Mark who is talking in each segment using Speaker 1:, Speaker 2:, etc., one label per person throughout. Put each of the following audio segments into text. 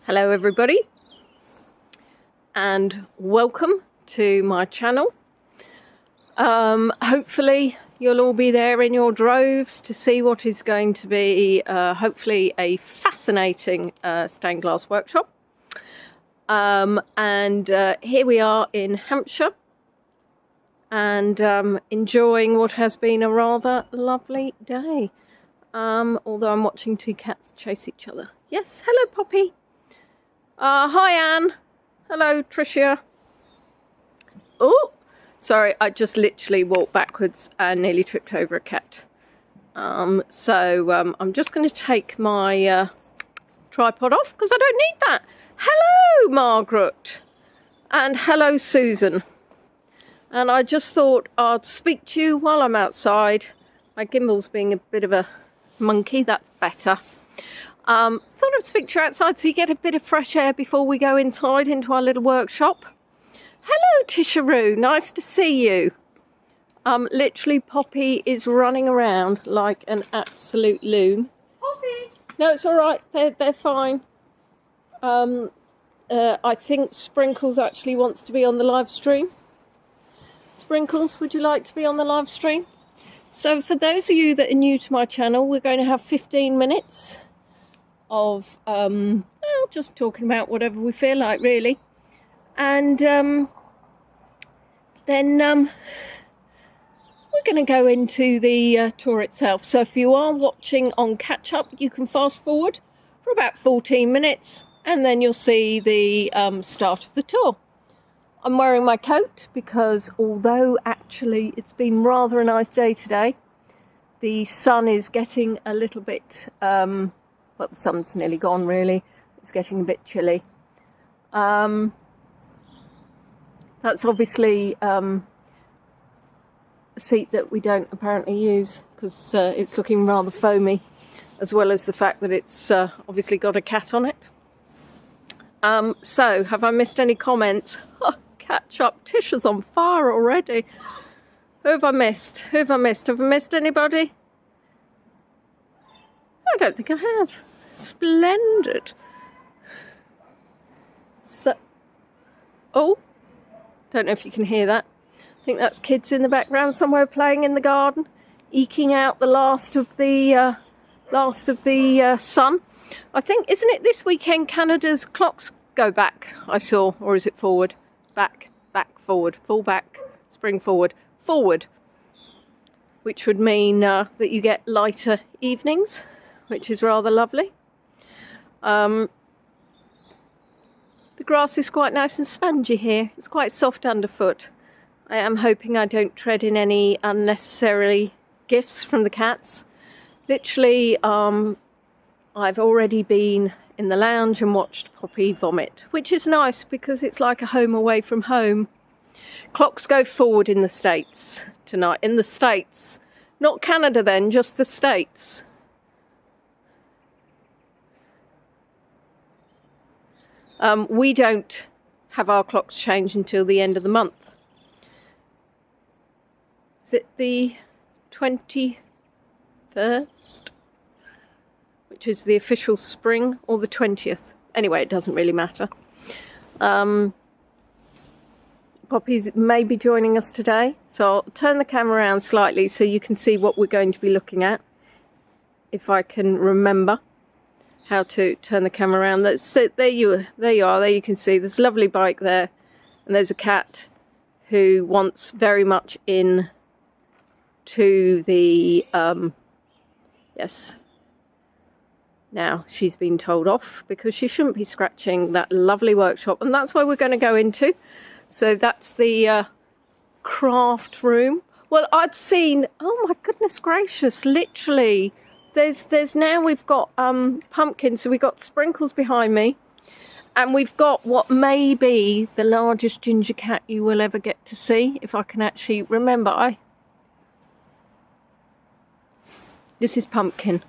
Speaker 1: Hello everybody and welcome to my channel. Hopefully you'll all be there in your droves to see what is going to be hopefully a fascinating stained glass workshop. Here we are in Hampshire and enjoying what has been a rather lovely day. Although I'm watching two cats chase each other. Yes, hello Poppy. Hi Anne. Hello Tricia. Oh, sorry, I just literally walked backwards and nearly tripped over a cat. I'm just going to take my tripod off because I don't need that. Hello Margaret. And hello Susan. And I just thought I'd speak to you while I'm outside. My gimbal's being a bit of a monkey, that's better. Thought I'd speak to you outside so you get a bit of fresh air before we go inside into our little workshop. Hello Tisharoo, nice to see you. Literally Poppy is running around like an absolute loon. Poppy! No, it's alright, they're fine. I think Sprinkles actually wants to be on the live stream. Sprinkles, would you like to be on the live stream? So for those of you that are new to my channel, we're going to have 15 minutes of well, just talking about whatever we feel like really, and then we're going to go into the tour itself. So if you are watching on catch up, you can fast forward for about 14 minutes and then you'll see the start of the tour. I'm wearing my coat because although actually it's been rather a nice day today, the sun is getting a little bit well, the sun's nearly gone really. It's getting a bit chilly. That's obviously a seat that we don't apparently use because it's looking rather foamy, as well as the fact that it's obviously got a cat on it. So, have I missed any comments? Oh, catch up. Tisha's on fire already. Who have I missed? Who have I missed? Have I missed anybody? I don't think I have. Splendid. So, oh, don't know if you can hear that. I think that's kids in the background somewhere playing in the garden, eking out the last of the sun. I think, isn't it this weekend Canada's clocks go back? I saw, or is it forward? Back, forward, fall back, spring forward, forward. Which would mean that you get lighter evenings, which is rather lovely. The grass is quite nice and spongy here. It's quite soft underfoot. I am hoping I don't tread in any unnecessary gifts from the cats. Literally, I've already been in the lounge and watched Poppy vomit, which is nice because it's like a home away from home. Clocks go forward in the States tonight. In the States. Not Canada then, just the States. We don't have our clocks changed until the end of the month. Is it the 21st? Which is the official spring, or the 20th? Anyway, it doesn't really matter. Poppy's may be joining us today, so I'll turn the camera around slightly so you can see what we're going to be looking at. If I can remember how to turn the camera around. There you are, there you can see there's a lovely bike there, and there's a cat who wants very much in to the yes, now she's been told off because she shouldn't be scratching that lovely workshop, and that's where we're going to go into. So that's the craft room. Well, I'd seen, oh my goodness gracious, literally there's now we've got pumpkins. So we've got Sprinkles behind me, and we've got what may be the largest ginger cat you will ever get to see, if I can actually remember. This is Pumpkin.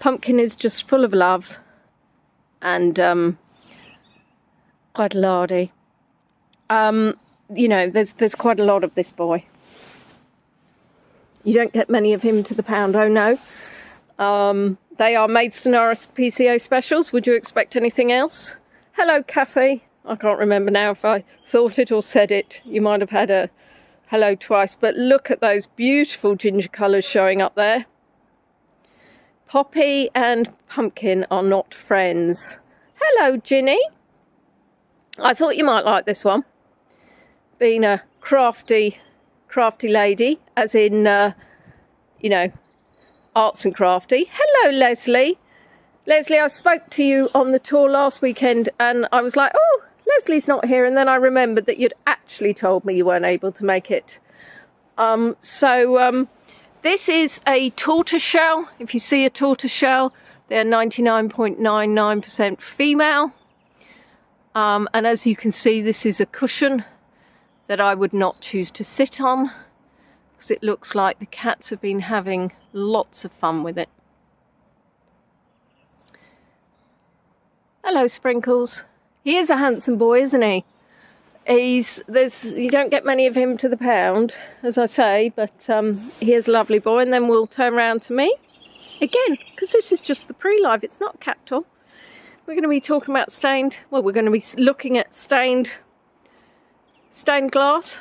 Speaker 1: Pumpkin is just full of love and quite lardy. You know, there's quite a lot of this boy. You don't get many of him to the pound, oh no. They are Maidstone RSPCA specials. Would you expect anything else? Hello, Kathy. I can't remember now if I thought it or said it. You might have had a hello twice, but look at those beautiful ginger colours showing up there. Poppy and pumpkin are not friends. Hello, Ginny. I thought you might like this one. Being a crafty lady, as in, you know, arts and crafty. Hello, Leslie. Leslie, I spoke to you on the tour last weekend and I was like, oh, Leslie's not here. And then I remembered that you'd actually told me you weren't able to make it. This is a tortoiseshell. If you see a tortoiseshell, they're 99.99% female. And as you can see, this is a cushion that I would not choose to sit on because it looks like the cats have been having lots of fun with it. Hello, Sprinkles. He is a handsome boy, isn't he? You don't get many of him to the pound, as I say, but he is a lovely boy. And then we'll turn around to me again, because this is just the pre-live, it's not cat tour. We're going to be talking about we're going to be looking at stained glass.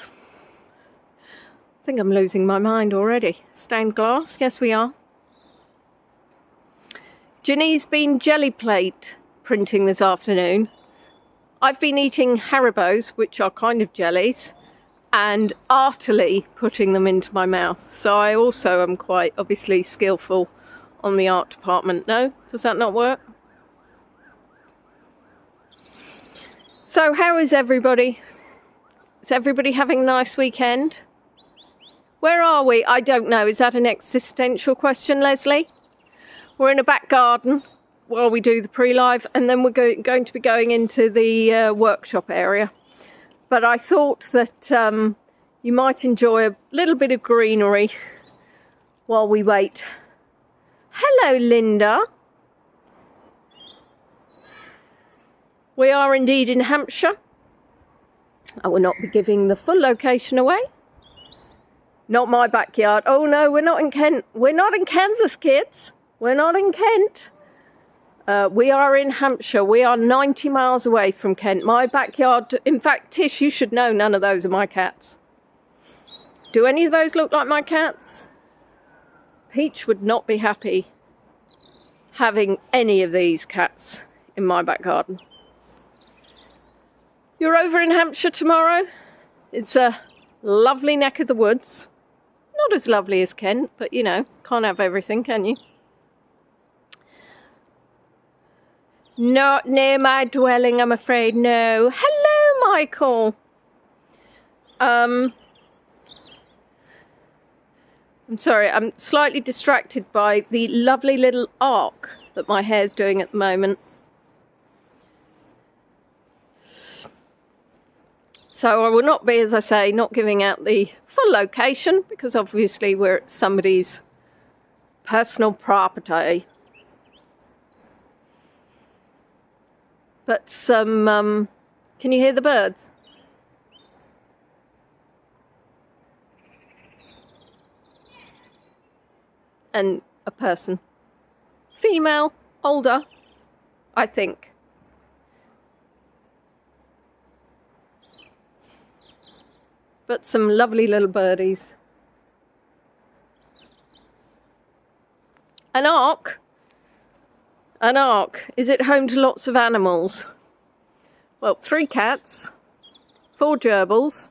Speaker 1: I think I'm losing my mind already. Stained glass, yes we are. Ginny's been jelly plate printing this afternoon. I've been eating Haribos, which are kind of jellies, and artily putting them into my mouth. So I also am quite obviously skillful on the art department. No? Does that not work? So how is everybody? Is everybody having a nice weekend? Where are we? I don't know. Is that an existential question, Leslie? We're in a back garden while we do the pre-live, and then we're going to be going into the workshop area. But I thought that you might enjoy a little bit of greenery while we wait. Hello, Linda. We are indeed in Hampshire. I will not be giving the full location away. Not my backyard. Oh no, we're not in Kent. We're not in Kansas, kids. We're not in Kent. We are in Hampshire. We are 90 miles away from Kent. My backyard, in fact, Tish, you should know none of those are my cats. Do any of those look like my cats? Peach would not be happy having any of these cats in my back garden. You're over in Hampshire tomorrow. It's a lovely neck of the woods. Not as lovely as Kent, but you know, can't have everything, can you? Not near my dwelling, I'm afraid, no. Hello, Michael. I'm sorry, I'm slightly distracted by the lovely little arc that my hair's doing at the moment. So I will not be, as I say, not giving out the full location because obviously we're at somebody's personal property. But some, can you hear the birds? And a person. Female, older, I think. But some lovely little birdies. An ark? An ark. Is it home to lots of animals? Well, 3 cats, 4 gerbils,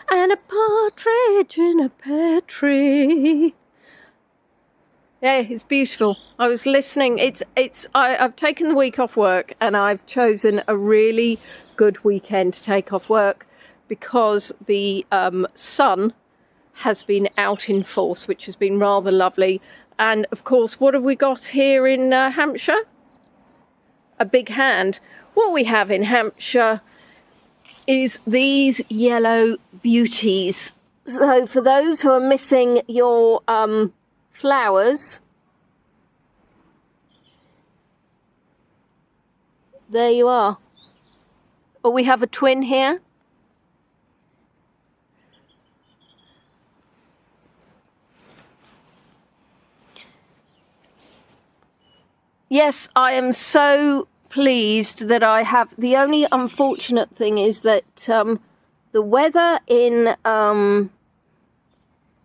Speaker 1: and a partridge in a pear tree. Yeah, it's beautiful. I was listening. I've taken the week off work and I've chosen a really good weekend to take off work because the sun has been out in force, which has been rather lovely. And of course, what have we got here in Hampshire? A big hand. What we have in Hampshire is these yellow beauties. So for those who are missing your flowers, there you are. Oh, we have a twin here. Yes, I am so pleased that I have. The only unfortunate thing is that the weather in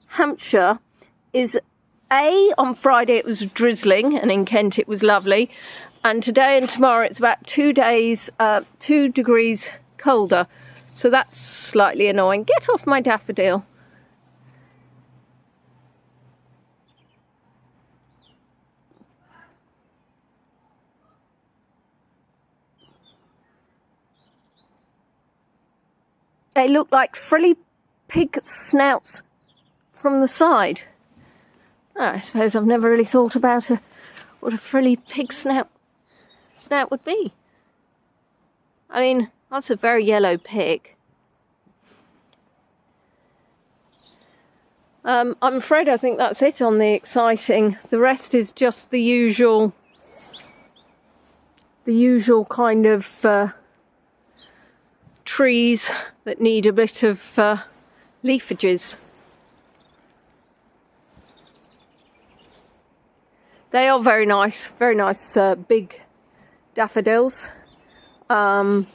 Speaker 1: Hampshire is on Friday it was drizzling, and in Kent it was lovely, and today and tomorrow it's about 2 degrees colder, so that's slightly annoying. Get off my daffodil. They look like frilly pig snouts from the side. Oh, I suppose I've never really thought about what a frilly pig snout would be. I mean, that's a very yellow pig. I'm afraid I think that's it on the exciting. The rest is just the usual kind of trees that need a bit of leafages. They are very nice big daffodils. Although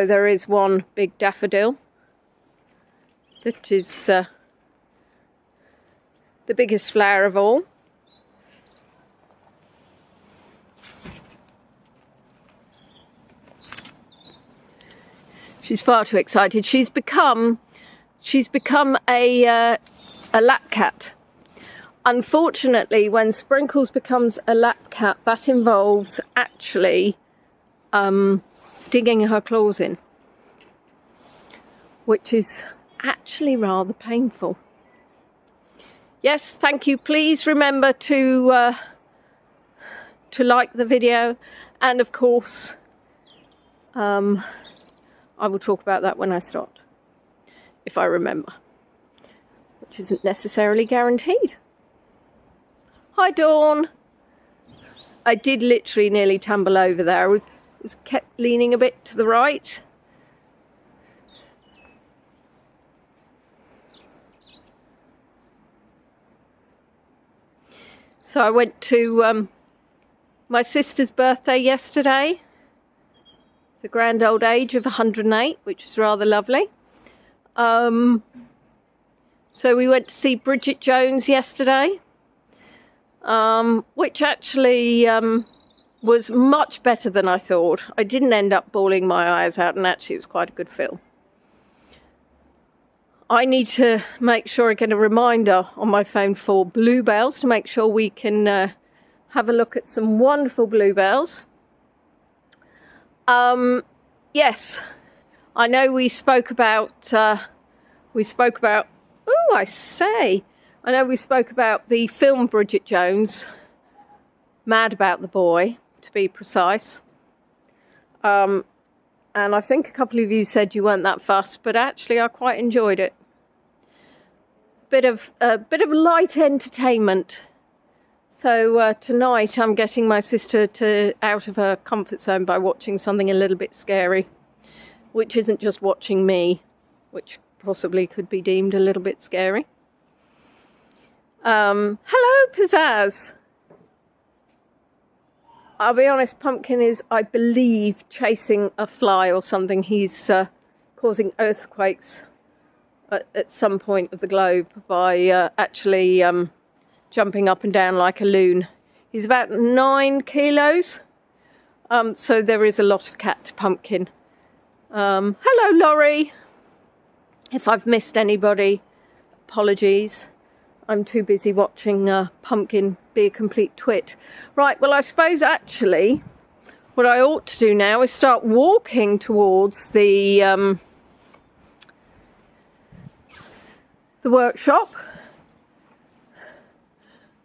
Speaker 1: there is one big daffodil that is the biggest flower of all. She's far too excited. She's become a lap cat. Unfortunately, when Sprinkles becomes a lap cat, that involves actually digging her claws in, which is actually rather painful. Yes, thank you. Please remember to like the video, and of course I will talk about that when I start, if I remember, which isn't necessarily guaranteed. Hi Dawn. I did literally nearly tumble over there. I was kept leaning a bit to the right. So I went to my sister's birthday yesterday, the grand old age of 108, which is rather lovely. So we went to see Bridget Jones yesterday, which actually was much better than I thought. I didn't end up bawling my eyes out, and actually it was quite a good film. I need to make sure I get a reminder on my phone for bluebells to make sure we can have a look at some wonderful bluebells. Yes, I know we spoke about, I know we spoke about the film Bridget Jones, Mad About the Boy, to be precise. And I think a couple of you said you weren't that fussed, but actually I quite enjoyed it. Bit of light entertainment. So tonight I'm getting my sister out of her comfort zone by watching something a little bit scary, which isn't just watching me, which possibly could be deemed a little bit scary. Hello, Pizzazz. I'll be honest, Pumpkin is, I believe, chasing a fly or something. He's causing earthquakes at some point of the globe by actually jumping up and down like a loon. He's about 9 kilos, so there is a lot of cat to Pumpkin. Hello, Laurie. If I've missed anybody, apologies. I'm too busy watching Pumpkin be a complete twit. Right, well, I suppose actually what I ought to do now is start walking towards the workshop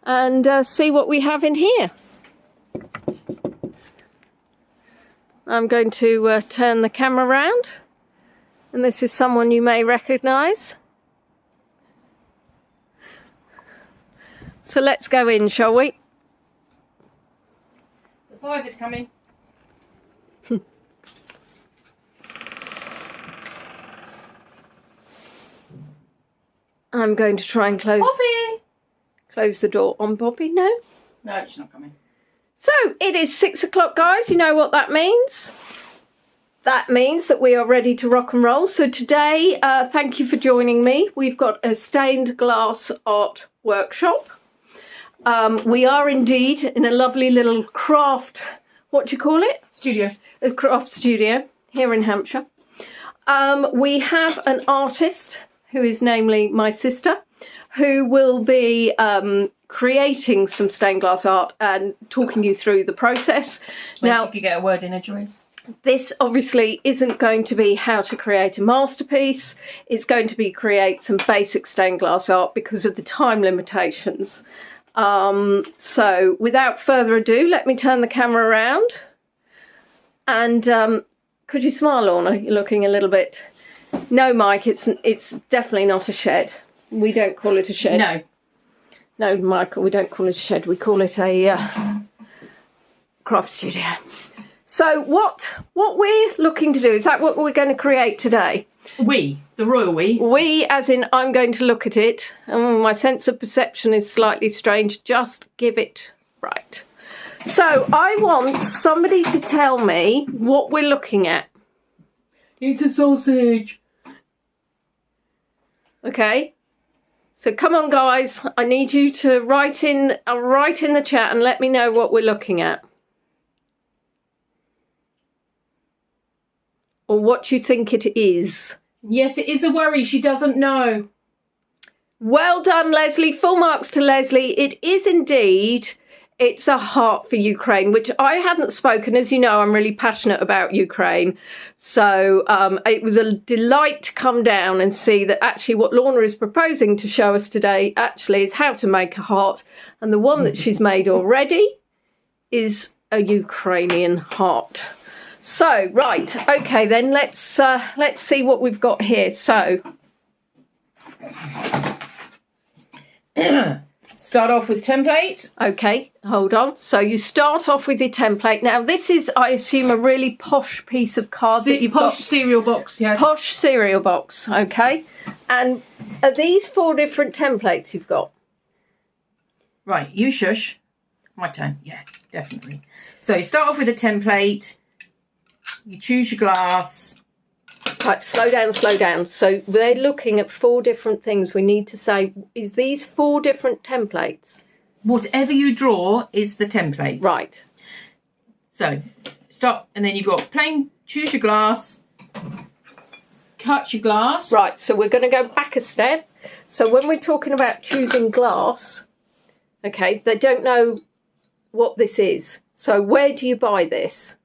Speaker 1: and see what we have in here. I'm going to turn the camera around, and this is someone you may recognise. So let's go in, shall we?
Speaker 2: Survivor's coming.
Speaker 1: I'm going to try and close
Speaker 2: Poppy!
Speaker 1: the door on Poppy. No,
Speaker 2: No, she's not coming.
Speaker 1: So it is 6 o'clock, guys. You know what that means? That means that we are ready to rock and roll. So today, thank you for joining me. We've got a stained glass art workshop. We are indeed in a lovely little craft, what do you call it?
Speaker 2: Studio.
Speaker 1: A craft studio here in Hampshire. We have an artist who is namely my sister, who will be creating some stained glass art and talking you through the process.
Speaker 2: Now, you could get a word in edgeways.
Speaker 1: This obviously isn't going to be how to create a masterpiece. It's going to be create some basic stained glass art because of the time limitations. So without further ado, let me turn the camera around. And could you smile, Lorna? You're looking a little bit... No, Mike, it's definitely not a shed. We don't call it a shed.
Speaker 2: No.
Speaker 1: No, Michael, we don't call it a shed. We call it a craft studio. So what we're looking to do, is that what we're going to create today?
Speaker 2: We, the royal we.
Speaker 1: We, as in I'm going to look at it. My sense of perception is slightly strange. Just give it right. So I want somebody to tell me what we're looking at.
Speaker 2: It's a sausage.
Speaker 1: Okay. So come on, guys. I need you to write in the chat and let me know what we're looking at. Or what you think it is.
Speaker 2: Yes, it is a worry. She doesn't know.
Speaker 1: Well done, Leslie. Full marks to Leslie. It is indeed. It's a heart for Ukraine, which I hadn't spoken. As you know, I'm really passionate about Ukraine. So it was a delight to come down and see that actually what Lorna is proposing to show us today actually is how to make a heart. And the one that she's made already is a Ukrainian heart. So, right, okay, then let's see what we've got here. So,
Speaker 2: start off with template.
Speaker 1: Okay, hold on. So you start off with your template. Now, this is, I assume, a really posh piece of card that you've got.
Speaker 2: Posh cereal box, yes.
Speaker 1: Posh cereal box, okay. And are these 4 different templates you've got?
Speaker 2: Right, you shush. My turn, yeah, definitely. So you start off with a template. You choose your glass.
Speaker 1: Right, slow down, slow down. So they're looking at 4 different things. We need to say, is these 4 different templates?
Speaker 2: Whatever you draw is the template.
Speaker 1: Right.
Speaker 2: So stop, and then you've got plain, choose your glass, cut your glass.
Speaker 1: Right, so we're going to go back a step. So when we're talking about choosing glass, okay, they don't know what this is. So where do you buy this?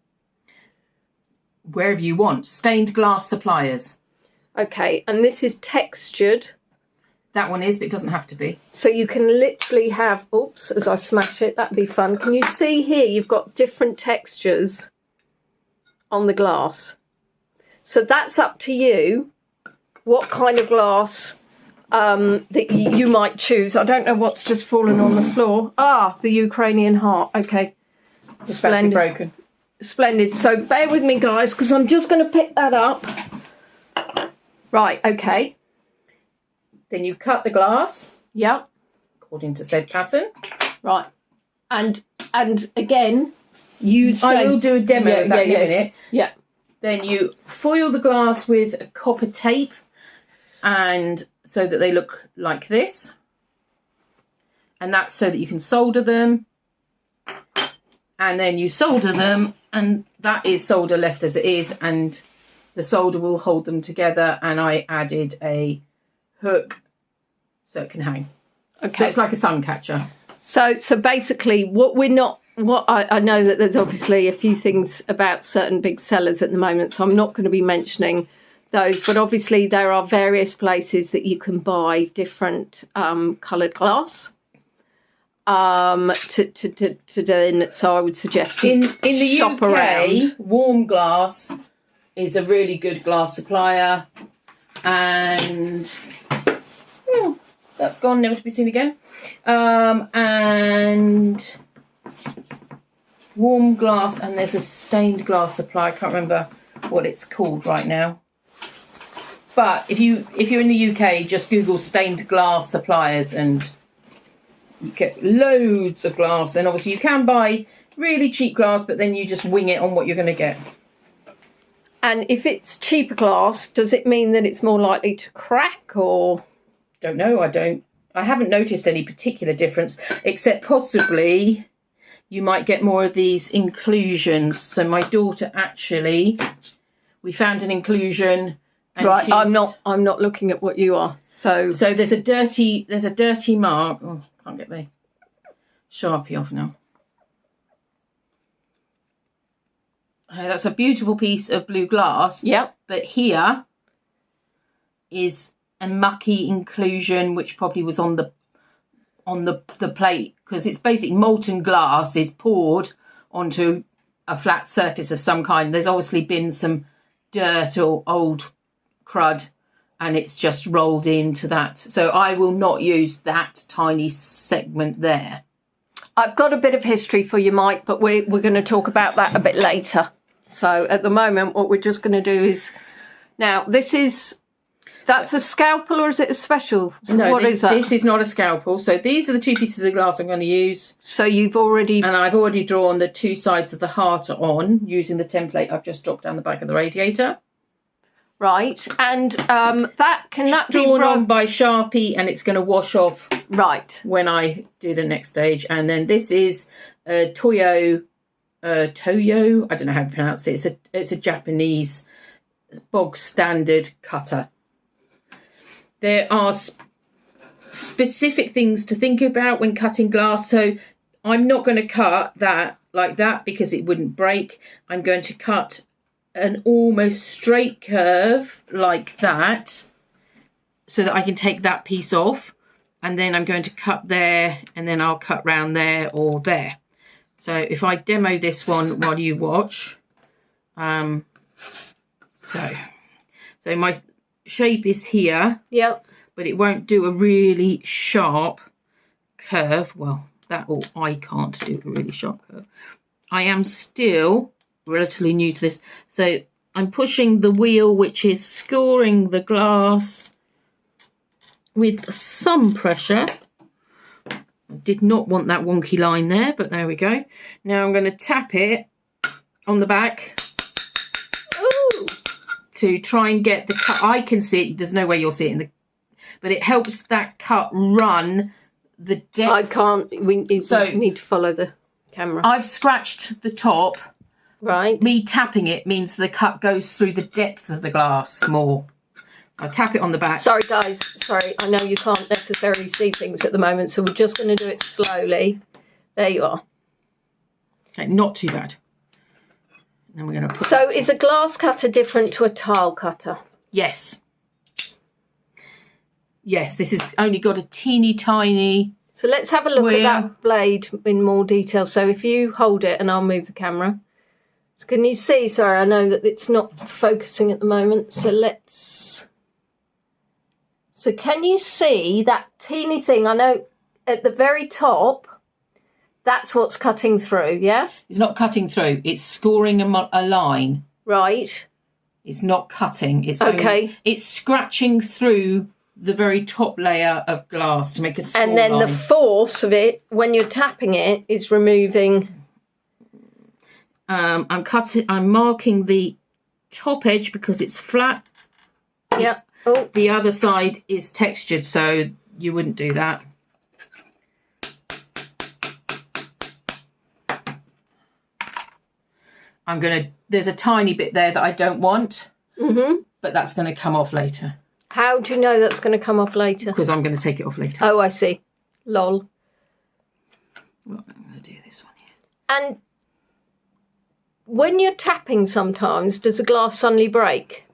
Speaker 2: Wherever you want. Stained glass suppliers.
Speaker 1: Okay, and this is textured.
Speaker 2: That one is, but it doesn't have to be.
Speaker 1: So you can literally have, oops, as I smash it, that'd be fun. Can you see here, you've got different textures on the glass. So that's up to you, what kind of glass that you might choose. I don't know what's just fallen on the floor. Ah, the Ukrainian heart, okay.
Speaker 2: It's splendid. Broken.
Speaker 1: Splendid. So bear with me, guys, because I'm just going to pick that up. Right, okay.
Speaker 2: Then you cut the glass.
Speaker 1: Yep.
Speaker 2: According to said pattern.
Speaker 1: Right. And again, you say...
Speaker 2: I will do a demo of that in a minute.
Speaker 1: Yeah.
Speaker 2: Then you foil the glass with copper tape, and so that they look like this. And that's so that you can solder them. And then you solder them, and that is solder left as it is, and the solder will hold them together. And I added a hook so it can hang. Okay. So it's like a sun catcher. So basically I know that there's obviously a few things about certain big sellers at the moment, so I'm not going to be mentioning those, but obviously there are various places that you can buy different coloured glass. So I would suggest in the
Speaker 1: shop
Speaker 2: UK,
Speaker 1: around.
Speaker 2: Warm Glass is a really good glass supplier, and that's gone, never to be seen again. And Warm Glass, and there's a stained glass supplier. I can't remember what it's called right now. But if you're in the UK, just Google stained glass suppliers and You get loads of glass, and obviously you can buy really cheap glass, but then you just wing it on what you're going to get.
Speaker 1: And if it's cheaper glass, does it mean that it's more likely to crack, or?
Speaker 2: Don't know. I haven't noticed any particular difference, except possibly you might get more of these inclusions. So my daughter actually, we found an inclusion. And
Speaker 1: right, I'm not looking at what you are. So
Speaker 2: there's a dirty mark. Oh, can't get the Sharpie off now. That's a beautiful piece of blue glass.
Speaker 1: Yep.
Speaker 2: But here is a mucky inclusion, which probably was on the plate, because it's basically molten glass is poured onto a flat surface of some kind. There's obviously been some dirt or old crud, and it's just rolled into that. So I will not use that tiny segment there.
Speaker 1: I've got a bit of history for you, Mike, but we're going to talk about that a bit later. So at the moment, what we're just going to do is, now that's a scalpel, or is it a special?
Speaker 2: No,
Speaker 1: what is that?
Speaker 2: This is not a scalpel. So these are the 2 pieces of glass I'm going to use.
Speaker 1: So you've already...
Speaker 2: And I've already drawn the 2 sides of the heart on using the template I've just dropped down the back of the radiator.
Speaker 1: Right, and that be
Speaker 2: drawn on by Sharpie, and it's going to wash off
Speaker 1: right
Speaker 2: when I do the next stage. And then this is a Toyo, I don't know how to pronounce it. It's a Japanese bog standard cutter. There are specific things to think about when cutting glass. So I'm not going to cut that like that because it wouldn't break. I'm going to cut an almost straight curve like that so that I can take that piece off, and then I'm going to cut there, and then I'll cut round there or there. So if I demo this one while you watch, so my shape is here,
Speaker 1: yep,
Speaker 2: but it won't do a really sharp curve. Well, I can't do a really sharp curve. I am still relatively new to this, so I'm pushing the wheel, which is scoring the glass with some pressure. I did not want that wonky line there, but there we go. Now I'm going to tap it on the back.
Speaker 1: Ooh.
Speaker 2: To try and get the cut. I can see it, there's no way you'll see it but it helps that cut run the depth.
Speaker 1: I can't, we need to follow the camera.
Speaker 2: I've scratched the top.
Speaker 1: Right.
Speaker 2: Me tapping it means the cut goes through the depth of the glass more. I tap it on the back.
Speaker 1: Sorry guys, sorry, I know you can't necessarily see things at the moment, so we're just going to do it slowly. There you are.
Speaker 2: Okay, not too bad. And then we're going to put
Speaker 1: So is a glass cutter different to a tile cutter?
Speaker 2: Yes. Yes, this has only got a teeny tiny...
Speaker 1: So let's have a look at that blade in more detail. So if you hold it and I'll move the camera. So can you see, sorry, I know that it's not focusing at the moment. So so can you see that teeny thing? I know at the very top, that's what's cutting through, yeah?
Speaker 2: It's not cutting through. It's scoring a line.
Speaker 1: Right.
Speaker 2: It's not cutting. It's
Speaker 1: okay.
Speaker 2: It's scratching through the very top layer of glass to make a score
Speaker 1: And then
Speaker 2: line.
Speaker 1: the force of it, when you're tapping it, is removing...
Speaker 2: I'm marking the top edge because it's flat.
Speaker 1: Yeah. Oh.
Speaker 2: The other side is textured, so you wouldn't do that. There's a tiny bit there that I don't want, but that's going to come off later.
Speaker 1: How do you know that's going to come off later?
Speaker 2: Because I'm going to take it off later.
Speaker 1: Oh, I see. Lol.
Speaker 2: Well, I'm going to do this one here.
Speaker 1: And when you're tapping sometimes, does the glass suddenly break?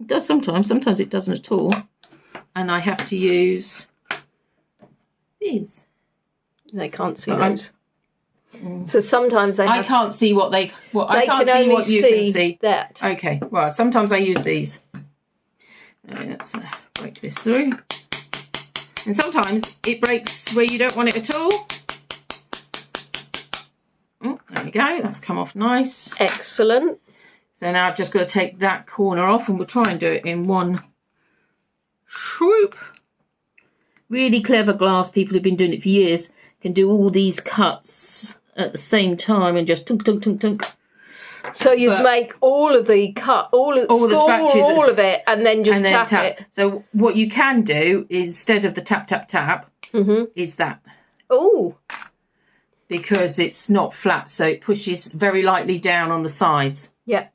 Speaker 2: It does sometimes. Sometimes it doesn't at all. And I have to use these.
Speaker 1: They can't see those. So sometimes they
Speaker 2: I can't see what I can't see what you can see.
Speaker 1: That.
Speaker 2: Okay, well, sometimes I use these. Let's break this through. And sometimes it breaks where you don't want it at all. Oh, there we go. That's come off nice.
Speaker 1: Excellent.
Speaker 2: So now I've just got to take that corner off, and we'll try and do it in one swoop. really clever glass people who've been doing it for years can do all these cuts at the same time and just tunk, tunk, tunk, tunk.
Speaker 1: So you'd make all of the cut, all the scratches, all of it, and then just tap it.
Speaker 2: So what you can do is, instead of the tap, tap, tap, is that.
Speaker 1: Oh.
Speaker 2: Because it's not flat, so it pushes very lightly down on the sides.
Speaker 1: Yeah.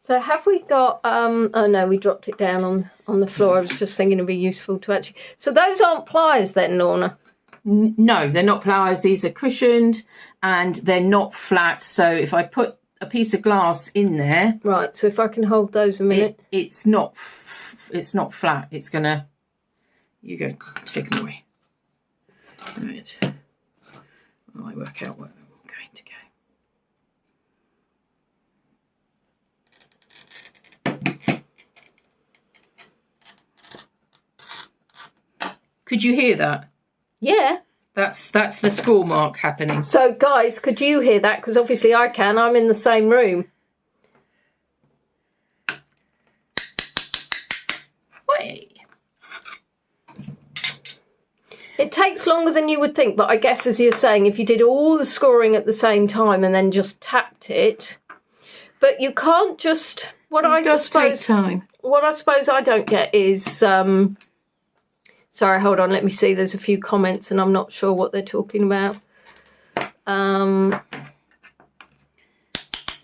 Speaker 1: So have we got, oh no, we dropped it down on the floor. I was just thinking it'd be useful to actually, so those aren't pliers then, Lorna?
Speaker 2: No, they're not pliers. These are cushioned and they're not flat. So if I put a piece of glass in there.
Speaker 1: Right, so if I can hold those a minute.
Speaker 2: It's not flat. It's gonna, you go, take them away. Right. I work out where I'm going to go. Could you hear that?
Speaker 1: Yeah.
Speaker 2: That's the score mark happening.
Speaker 1: So guys, could you hear that? Because obviously I can. I'm in the same room.
Speaker 2: Wait.
Speaker 1: It takes longer than you would think, but I guess, as you're saying, if you did all the scoring at the same time and then just tapped it, but you can't just. What I suppose I don't get is. Sorry, hold on. Let me see. There's a few comments, and I'm not sure what they're talking about.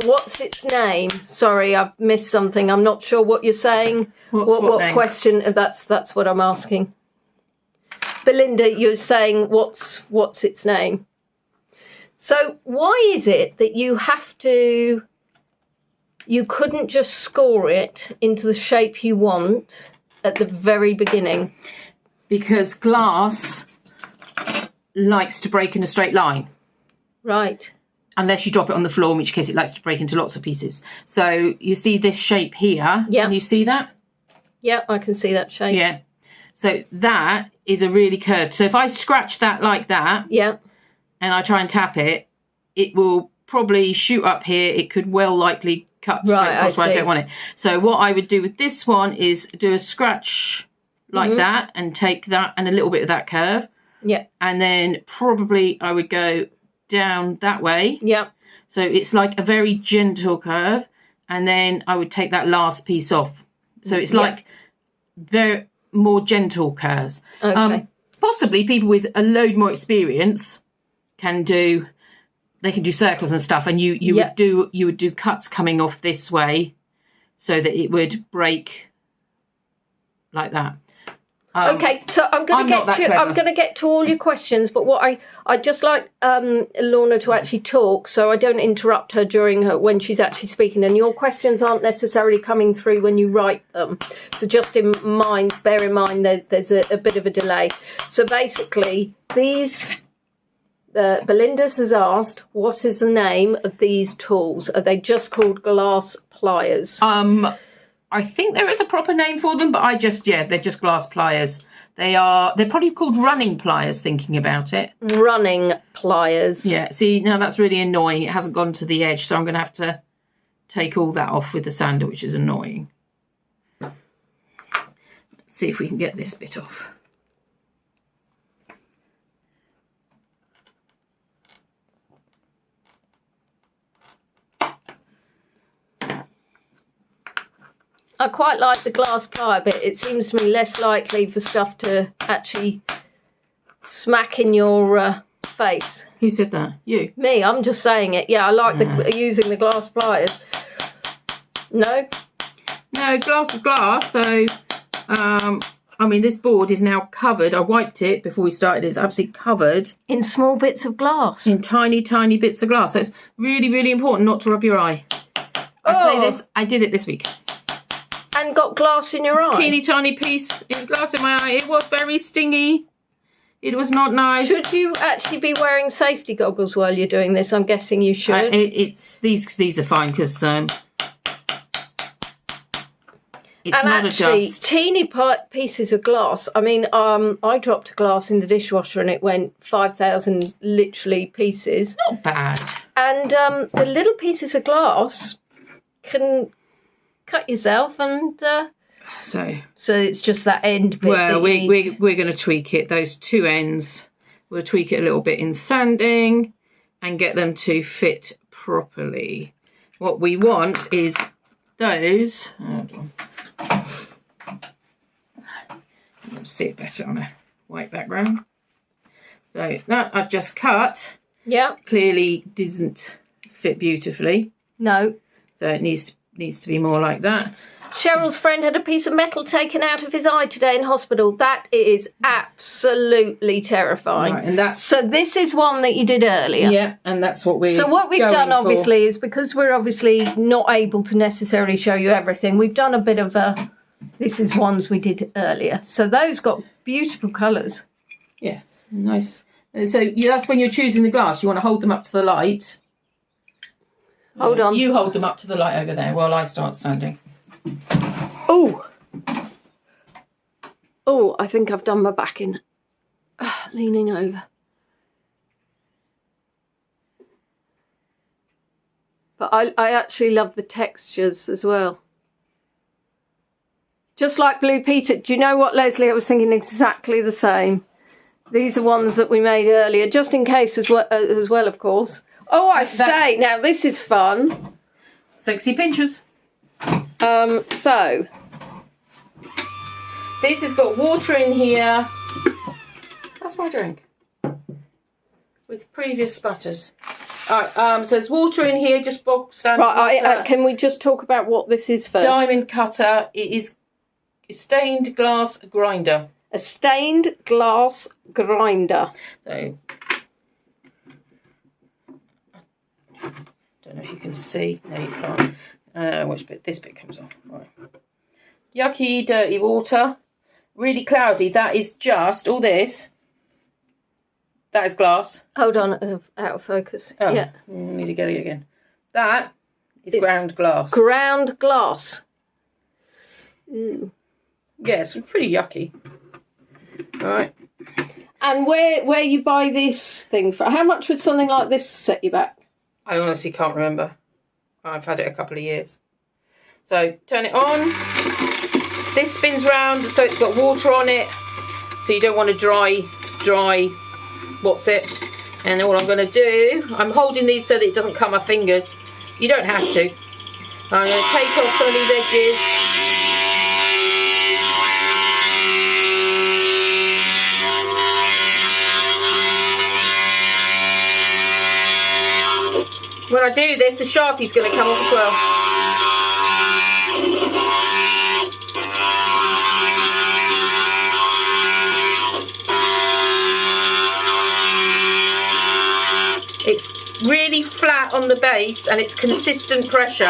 Speaker 1: What's its name? Sorry, I've missed something. I'm not sure what you're saying. What question? That's what I'm asking. Belinda, you're saying what's its name? So why is it that you couldn't just score it into the shape you want at the very beginning?
Speaker 2: Because glass likes to break in a straight line.
Speaker 1: Right.
Speaker 2: Unless you drop it on the floor, in which case it likes to break into lots of pieces. So you see this shape here?
Speaker 1: Yeah.
Speaker 2: Can you see that?
Speaker 1: Yeah, I can see that shape.
Speaker 2: Yeah. So that is a really curved. So if I scratch that like that,
Speaker 1: yeah,
Speaker 2: and I try and tap it, it will probably shoot up here. It could well likely cut straight across where I don't want it. So what I would do with this one is do a scratch like that and take that and a little bit of that curve.
Speaker 1: Yeah.
Speaker 2: And then probably I would go down that way.
Speaker 1: Yeah.
Speaker 2: So it's like a very gentle curve. And then I would take that last piece off. So it's like very more gentle curves.
Speaker 1: Okay.
Speaker 2: Possibly people with a load more experience can do circles and stuff, and you would do cuts coming off this way so that it would break like that.
Speaker 1: Okay, so I'm going to get to all your questions, but what I'd just like Lorna to actually talk, so I don't interrupt her when she's actually speaking. And your questions aren't necessarily coming through when you write them, so just bear in mind there's a bit of a delay. So basically, Belinda's has asked, what is the name of these tools? Are they just called glass pliers?
Speaker 2: I think there is a proper name for them, but they're just glass pliers. They're probably called running pliers, thinking about it.
Speaker 1: Running pliers.
Speaker 2: Yeah, see, now that's really annoying. It hasn't gone to the edge, so I'm going to have to take all that off with the sander, which is annoying. Let's see if we can get this bit off.
Speaker 1: I quite like the glass plier bit. It seems to me less likely for stuff to actually smack in your face.
Speaker 2: Who said that? You?
Speaker 1: Me. I'm just saying it. Yeah, I like using the glass pliers. No?
Speaker 2: No, glass is glass. So, I mean, this board is now covered. I wiped it before we started. It's absolutely covered.
Speaker 1: In small bits of glass.
Speaker 2: In tiny, tiny bits of glass. So it's really, really important not to rub your eye. I did it this week.
Speaker 1: And got glass in your eye?
Speaker 2: Teeny tiny piece of glass in my eye. It was very stingy. It was not nice.
Speaker 1: Should you actually be wearing safety goggles while you're doing this? I'm guessing you should.
Speaker 2: These are fine because it's
Speaker 1: and
Speaker 2: not
Speaker 1: actually,
Speaker 2: a dust.
Speaker 1: Teeny pieces of glass. I mean, I dropped a glass in the dishwasher and it went 5,000 literally pieces.
Speaker 2: Not bad.
Speaker 1: And the little pieces of glass can cut yourself and
Speaker 2: So
Speaker 1: it's just that end bit.
Speaker 2: Well, we're going to tweak it. Those two ends, we'll tweak it a little bit in sanding and get them to fit properly. What we want is those. Hold on. You'll see it better on a white background. So that I've just cut.
Speaker 1: Yeah.
Speaker 2: Clearly doesn't fit beautifully.
Speaker 1: No.
Speaker 2: So it needs to be more like that.
Speaker 1: Cheryl's friend had a piece of metal taken out of his eye today in hospital. That is absolutely terrifying.
Speaker 2: Right, and that's
Speaker 1: so this is one that you did earlier.
Speaker 2: Yeah, and that's what we.
Speaker 1: So what we've done, obviously, is because we're obviously not able to necessarily show you everything, we've done a bit of a. This is ones we did earlier. So those got beautiful colours.
Speaker 2: Yes, nice. So that's when you're choosing the glass. You want to hold them up to the light.
Speaker 1: Hold on.
Speaker 2: You hold them up to the light over there while I start sanding.
Speaker 1: Oh, I think I've done my back in. Leaning over. But I actually love the textures as well. Just like Blue Peter. Do you know what, Leslie? I was thinking exactly the same. These are ones that we made earlier, just in case as well, of course. Oh, I say, now this is fun.
Speaker 2: Sexy pinchers.
Speaker 1: So
Speaker 2: this has got water in here. That's my drink. With previous sputters. Alright, so there's water in here, just bog standard water.
Speaker 1: Can we just talk about what this is first?
Speaker 2: Diamond cutter. It is a stained glass grinder.
Speaker 1: A stained glass grinder.
Speaker 2: So don't know if you can see. No, you can't. Which bit? This bit comes off. Right. Yucky, dirty water. Really cloudy. That is just all this. That is glass.
Speaker 1: Hold on, out of focus.
Speaker 2: Oh,
Speaker 1: yeah.
Speaker 2: Need to get it again. That is ground glass.
Speaker 1: Ground glass. Ooh.
Speaker 2: Yeah, it's pretty yucky. All right.
Speaker 1: And where you buy this thing from? How much would something like this set you back?
Speaker 2: I honestly can't remember. I've had it a couple of years. So turn it on. This spins round, so it's got water on it. So you don't want to dry. What's it? And all I'm going to do, I'm holding these so that it doesn't cut my fingers. You don't have to. I'm going to take off some of these edges. When I do this, the Sharpie's going to come off as well. It's really flat on the base and it's consistent pressure.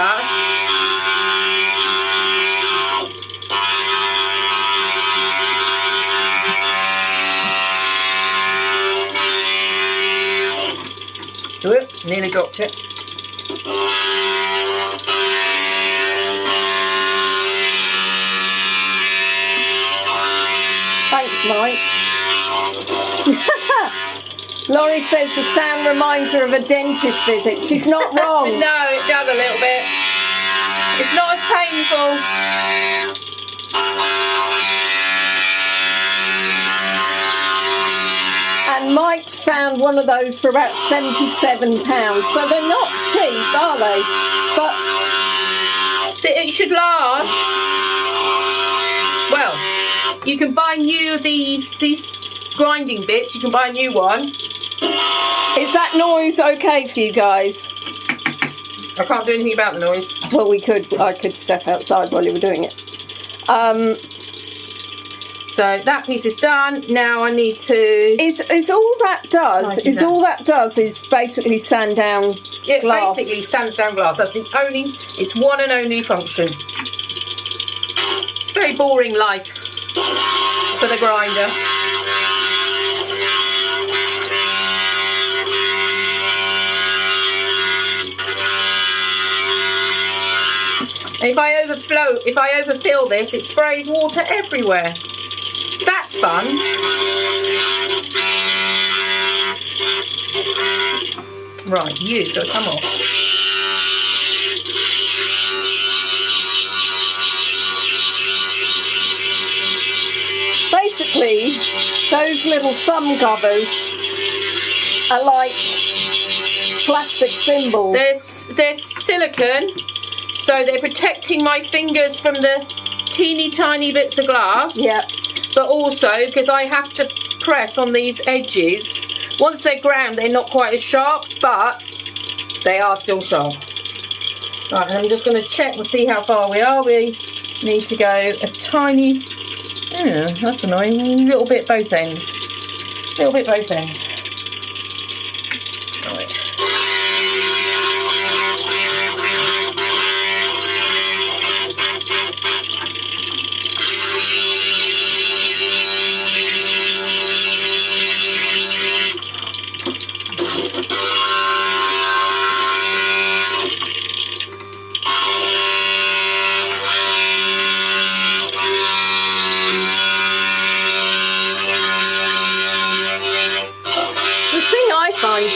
Speaker 2: Whoop, nearly dropped it.
Speaker 1: Thanks, Mike. Laurie says the sound reminds her of a dentist visit. She's not wrong.
Speaker 2: No, it does a little bit. It's not as painful.
Speaker 1: And Mike's found one of those for about £77. So they're not cheap, are they? But
Speaker 2: it should last. Well, you can buy new these grinding bits. You can buy a new one.
Speaker 1: Is that noise okay for you guys?
Speaker 2: I can't do anything about the noise.
Speaker 1: Well, I could step outside while you were doing it.
Speaker 2: So that piece is done. Now I need to.
Speaker 1: Is all that does is basically sand down glass.
Speaker 2: It basically sands down glass. That's the only. It's one and only function. It's a very boring life for the grinder. If I overfill this, it sprays water everywhere. That's fun. Right, you've got to come off.
Speaker 1: basically, those little thumb covers are like plastic thimbles.
Speaker 2: They're silicone, so they're protecting my fingers from the teeny tiny bits of glass.
Speaker 1: Yeah.
Speaker 2: But also because I have to press on these edges. Once they're ground, they're not quite as sharp, but they are still sharp. Right, and I'm just going to check and see how far we are. We need to go a tiny, that's annoying, a little bit both ends. A little bit both ends. Right.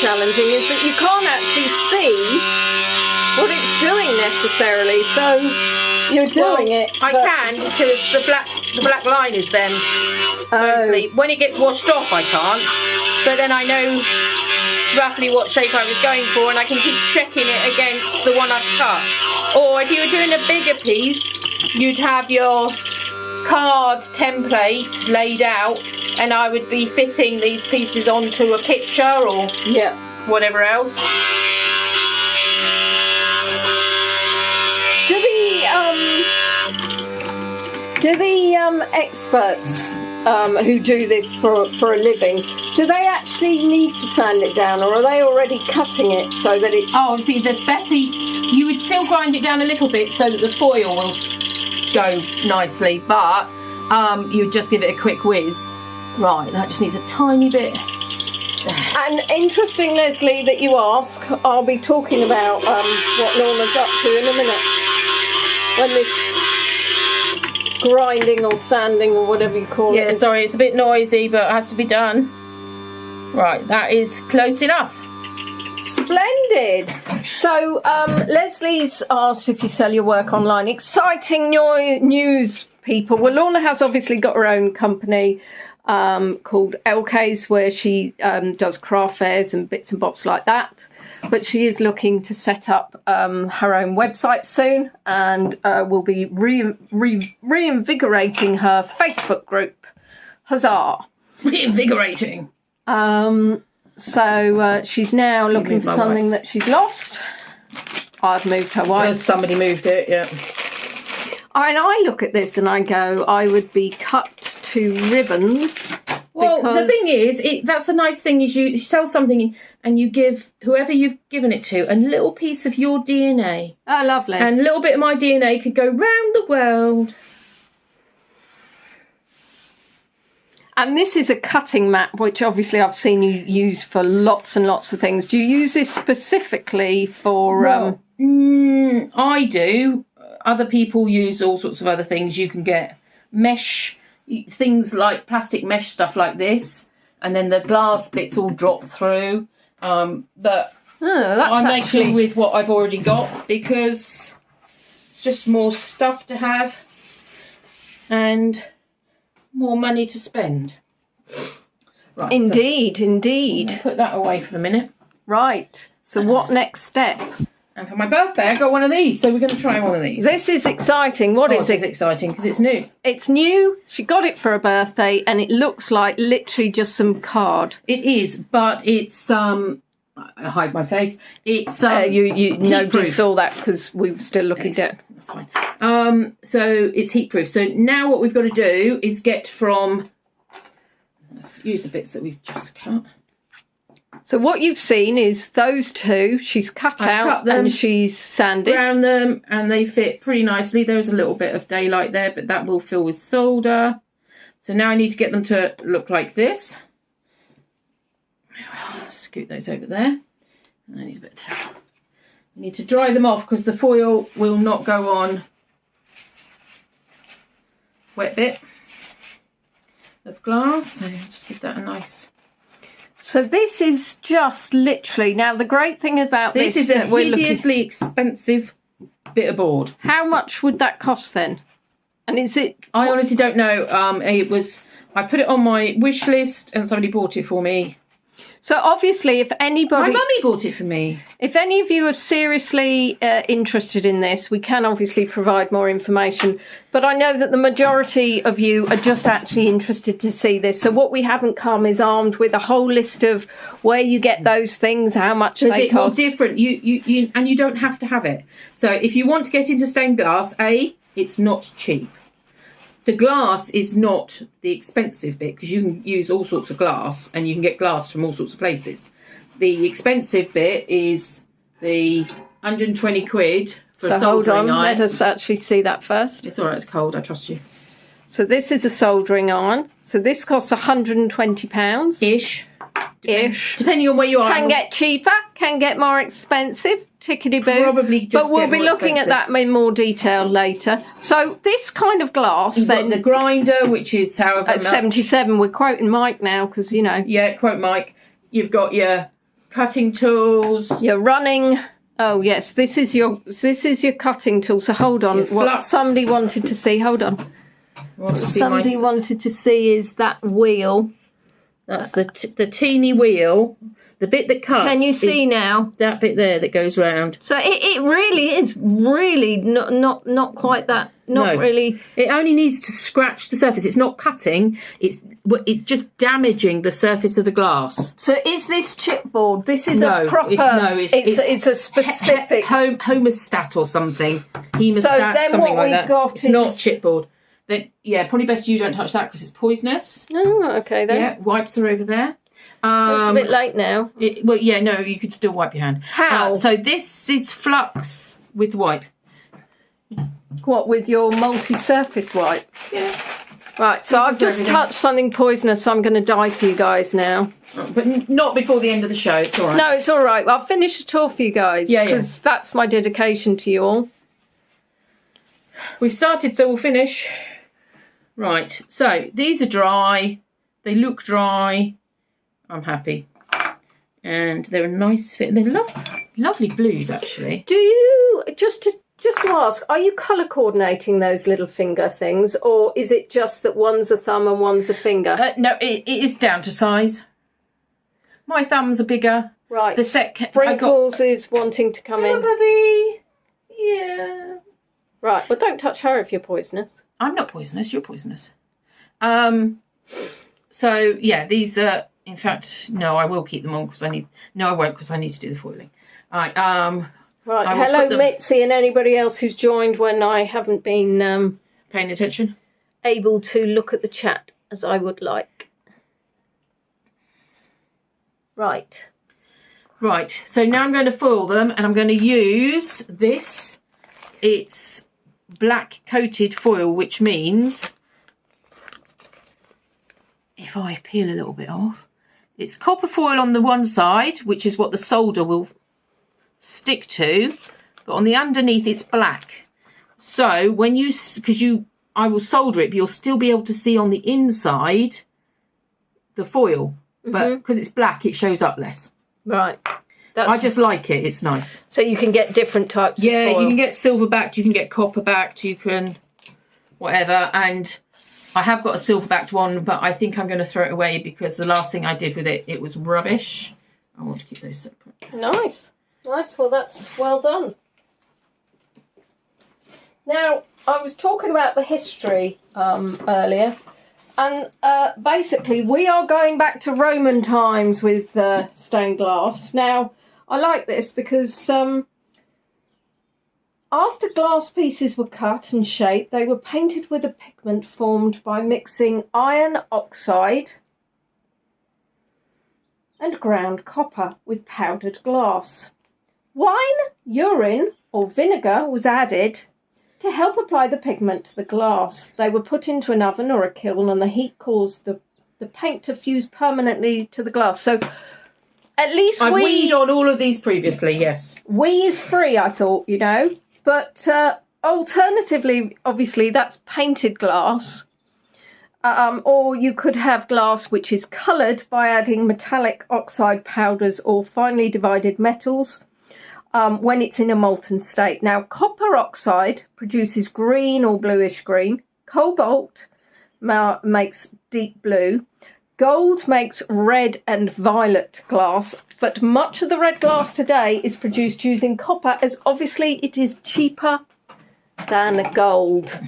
Speaker 1: Challenging is that you can't actually see what it's doing necessarily, so you're doing it.
Speaker 2: I can, because the black line is them mostly. When it gets washed off I can't, but then I know roughly what shape I was going for and I can keep checking it against the one I've cut. Or if you were doing a bigger piece, you'd have your card template laid out and I would be fitting these pieces onto a picture or whatever else.
Speaker 1: Do the experts who do this for a living, do they actually need to sand it down, or are they already cutting it so that it's...
Speaker 2: Oh, see, the better you would still grind it down a little bit so that the foil will go nicely, but you'd just give it a quick whiz. Right, that just needs a tiny bit.
Speaker 1: And interesting, Leslie, that you ask. I'll be talking about what Lorna's up to in a minute, when this grinding or sanding or whatever you call it.
Speaker 2: Yeah, sorry, it's a bit noisy, but it has to be done. Right, that is close enough.
Speaker 1: Splendid. So Leslie's asked if you sell your work online. Exciting news, people. Well, Lorna has obviously got her own company called LK's, where she does craft fairs and bits and bobs like that. But she is looking to set up her own website soon, and will be reinvigorating her Facebook group. Huzzah!
Speaker 2: Reinvigorating.
Speaker 1: So she's now looking for something that she's lost. I've moved her wife.
Speaker 2: Because somebody moved it, yeah.
Speaker 1: And I look at this and I go, I would be cut to ribbons.
Speaker 2: Well, the thing is, that's the nice thing, is you sell something and you give whoever you've given it to a little piece of your DNA.
Speaker 1: Oh, lovely.
Speaker 2: And a little bit of my DNA could go round the world.
Speaker 1: And this is a cutting mat, which obviously I've seen you use for lots and lots of things. Do you use this specifically for...
Speaker 2: Well, I do. Other people use all sorts of other things. You can get mesh, things like plastic mesh stuff like this, and then the glass bits all drop through. But I'm making with what I've already got, because it's just more stuff to have and more money to spend. Right,
Speaker 1: indeed, indeed.
Speaker 2: I'll put that away for a minute.
Speaker 1: Right. So what next step?
Speaker 2: And for my birthday, I got one of these, so we're going to try one of these.
Speaker 1: This is exciting. What is it?
Speaker 2: It's exciting because it's new.
Speaker 1: It's new. She got it for her birthday, and it looks like literally just some card.
Speaker 2: It is, but it's I hide my face. It's
Speaker 1: nobody saw that because we were still looking at it.
Speaker 2: That's fine. So it's heat proof. So now what we've got to do is get from. Let's use the bits that we've just cut.
Speaker 1: So what you've seen is those two. She's cut them, and she's sanded.
Speaker 2: Ground them, and they fit pretty nicely. There's a little bit of daylight there, but that will fill with solder. So now I need to get them to look like this. Scoot those over there. And I need a bit of towel. I need to dry them off because the foil will not go on wet bit of glass. So just give that a nice...
Speaker 1: So this is just literally... Now, the great thing about
Speaker 2: this is a hideously expensive bit of board.
Speaker 1: How much would that cost then? And is it...
Speaker 2: I honestly don't know. I put it on my wish list and somebody bought it for me.
Speaker 1: So obviously, if anybody...
Speaker 2: My mummy bought it for me.
Speaker 1: If any of you are seriously interested in this, we can obviously provide more information. But I know that the majority of you are just actually interested to see this. So what we haven't come is armed with a whole list of where you get those things, how much they cost.
Speaker 2: It's different. And you don't have to have it. So if you want to get into stained glass, it's not cheap. The glass is not the expensive bit because you can use all sorts of glass and you can get glass from all sorts of places. The expensive bit is the 120 quid for a soldering iron.
Speaker 1: Let us actually see that first.
Speaker 2: It's all right, it's cold, I trust you.
Speaker 1: So this is a soldering iron. So this costs £120.
Speaker 2: Ish.
Speaker 1: Ish.
Speaker 2: Depending on where you are.
Speaker 1: Can get cheaper, can get more expensive. Tickety-boo.
Speaker 2: Probably just
Speaker 1: but we'll be looking at that in more detail later. So this kind of glass,
Speaker 2: you've
Speaker 1: then
Speaker 2: got the grinder, which is however
Speaker 1: at
Speaker 2: much.
Speaker 1: 77. We're quoting Mike now because you know.
Speaker 2: Yeah, quote Mike. You've got your cutting tools.
Speaker 1: You're running. Oh yes, this is your cutting tool. So hold on. What somebody wanted to see. Hold on. Somebody wanted to see is that wheel.
Speaker 2: That's the teeny wheel. The bit that cuts.
Speaker 1: Can you see now?
Speaker 2: That bit there that goes round.
Speaker 1: So it really is not quite that. Not really.
Speaker 2: It only needs to scratch the surface. It's not cutting. It's just damaging the surface of the glass.
Speaker 1: So is this chipboard? This is a proper. It's a specific
Speaker 2: homostat or something. Hemostat,
Speaker 1: so then
Speaker 2: something
Speaker 1: what
Speaker 2: like
Speaker 1: we've
Speaker 2: that.
Speaker 1: got
Speaker 2: it's not chipboard. Then probably best you don't touch that because it's poisonous.
Speaker 1: Oh, okay then.
Speaker 2: Yeah, wipes are over there.
Speaker 1: It's a bit late now.
Speaker 2: You could still wipe your hand.
Speaker 1: How?
Speaker 2: So this is flux with wipe.
Speaker 1: What, with your multi-surface wipe?
Speaker 2: Yeah.
Speaker 1: Right, so I've just touched something poisonous, so I'm going to die for you guys now.
Speaker 2: But not before the end of the show, it's all right.
Speaker 1: No, it's all right. I'll finish the tour for you guys. Yeah. Because that's my dedication to you all.
Speaker 2: We've started, so we'll finish. Right, so these are dry. They look dry. I'm happy. And they're a nice fit. They're lovely blues, actually.
Speaker 1: Do you, just to ask, are you colour coordinating those little finger things? Or is it just that one's a thumb and one's a finger?
Speaker 2: No, it is down to size. My thumbs are bigger.
Speaker 1: Right. Sprinkles is wanting to come in.
Speaker 2: Baby. Yeah.
Speaker 1: Right, well don't touch her if you're poisonous.
Speaker 2: I'm not poisonous, you're poisonous. So, yeah, these are... In fact, no, I will keep them on because I need... No, I won't because I need to do the foiling. All right.
Speaker 1: Right. Hello, Mitzi, and anybody else who's joined when I haven't been...
Speaker 2: paying attention?
Speaker 1: Able to look at the chat as I would like. Right.
Speaker 2: Right. So now I'm going to foil them and I'm going to use this. It's black coated foil, which means... If I peel a little bit off... It's copper foil on the one side, which is what the solder will stick to, but on the underneath it's black. So when I will solder it, but you'll still be able to see on the inside the foil, but because it's black, it shows up less.
Speaker 1: Right.
Speaker 2: I just like it. It's nice.
Speaker 1: So you can get different types of foil.
Speaker 2: Yeah, you can get silver backed, you can get copper backed, you can whatever, and... I have got a silver-backed one, but I think I'm going to throw it away because the last thing I did with it was rubbish. I want to keep those separate.
Speaker 1: Nice. Nice. Well, that's well done. Now, I was talking about the history earlier, and basically we are going back to Roman times with stained glass. Now, I like this because... After glass pieces were cut and shaped, they were painted with a pigment formed by mixing iron oxide and ground copper with powdered glass. Wine, urine or vinegar was added to help apply the pigment to the glass. They were put into an oven or a kiln and the heat caused the paint to fuse permanently to the glass. So at least
Speaker 2: I've weed on all of these previously, yes.
Speaker 1: We is free, I thought, you know. But alternatively, obviously, that's painted glass. Or you could have glass which is coloured by adding metallic oxide powders or finely divided metals when it's in a molten state. Now, copper oxide produces green or bluish green. Cobalt makes deep blue. Gold makes red and violet glass, but much of the red glass today is produced using copper, as obviously it is cheaper than gold.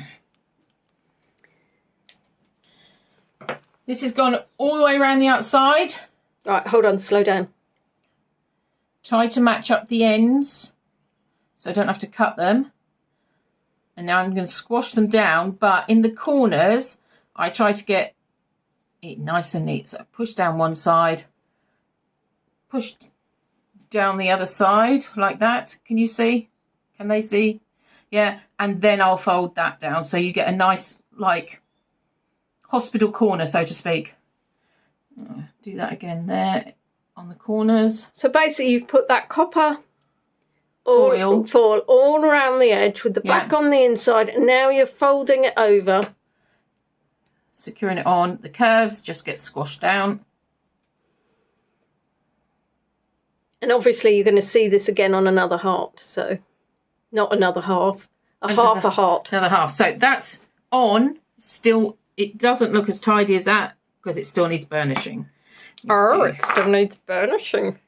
Speaker 2: This has gone all the way around the outside.
Speaker 1: Right, hold on, slow down.
Speaker 2: Try to match up the ends so I don't have to cut them. And now I'm going to squash them down, but in the corners I try to get it nice and neat. So push down one side, push down the other side like that. Can you see? Can they see? Yeah, and then I'll fold that down so you get a nice, like, hospital corner, so to speak. Do that again there on the corners.
Speaker 1: So basically you've put that copper foil all around the edge with the black on the inside, and now you're folding it over.
Speaker 2: Securing it on. The curves just get squashed down.
Speaker 1: And obviously you're going to see this again on another heart, so not another half, half a heart.
Speaker 2: Another half. So that's on. Still, it doesn't look as tidy as that because it still needs burnishing.
Speaker 1: It still needs burnishing.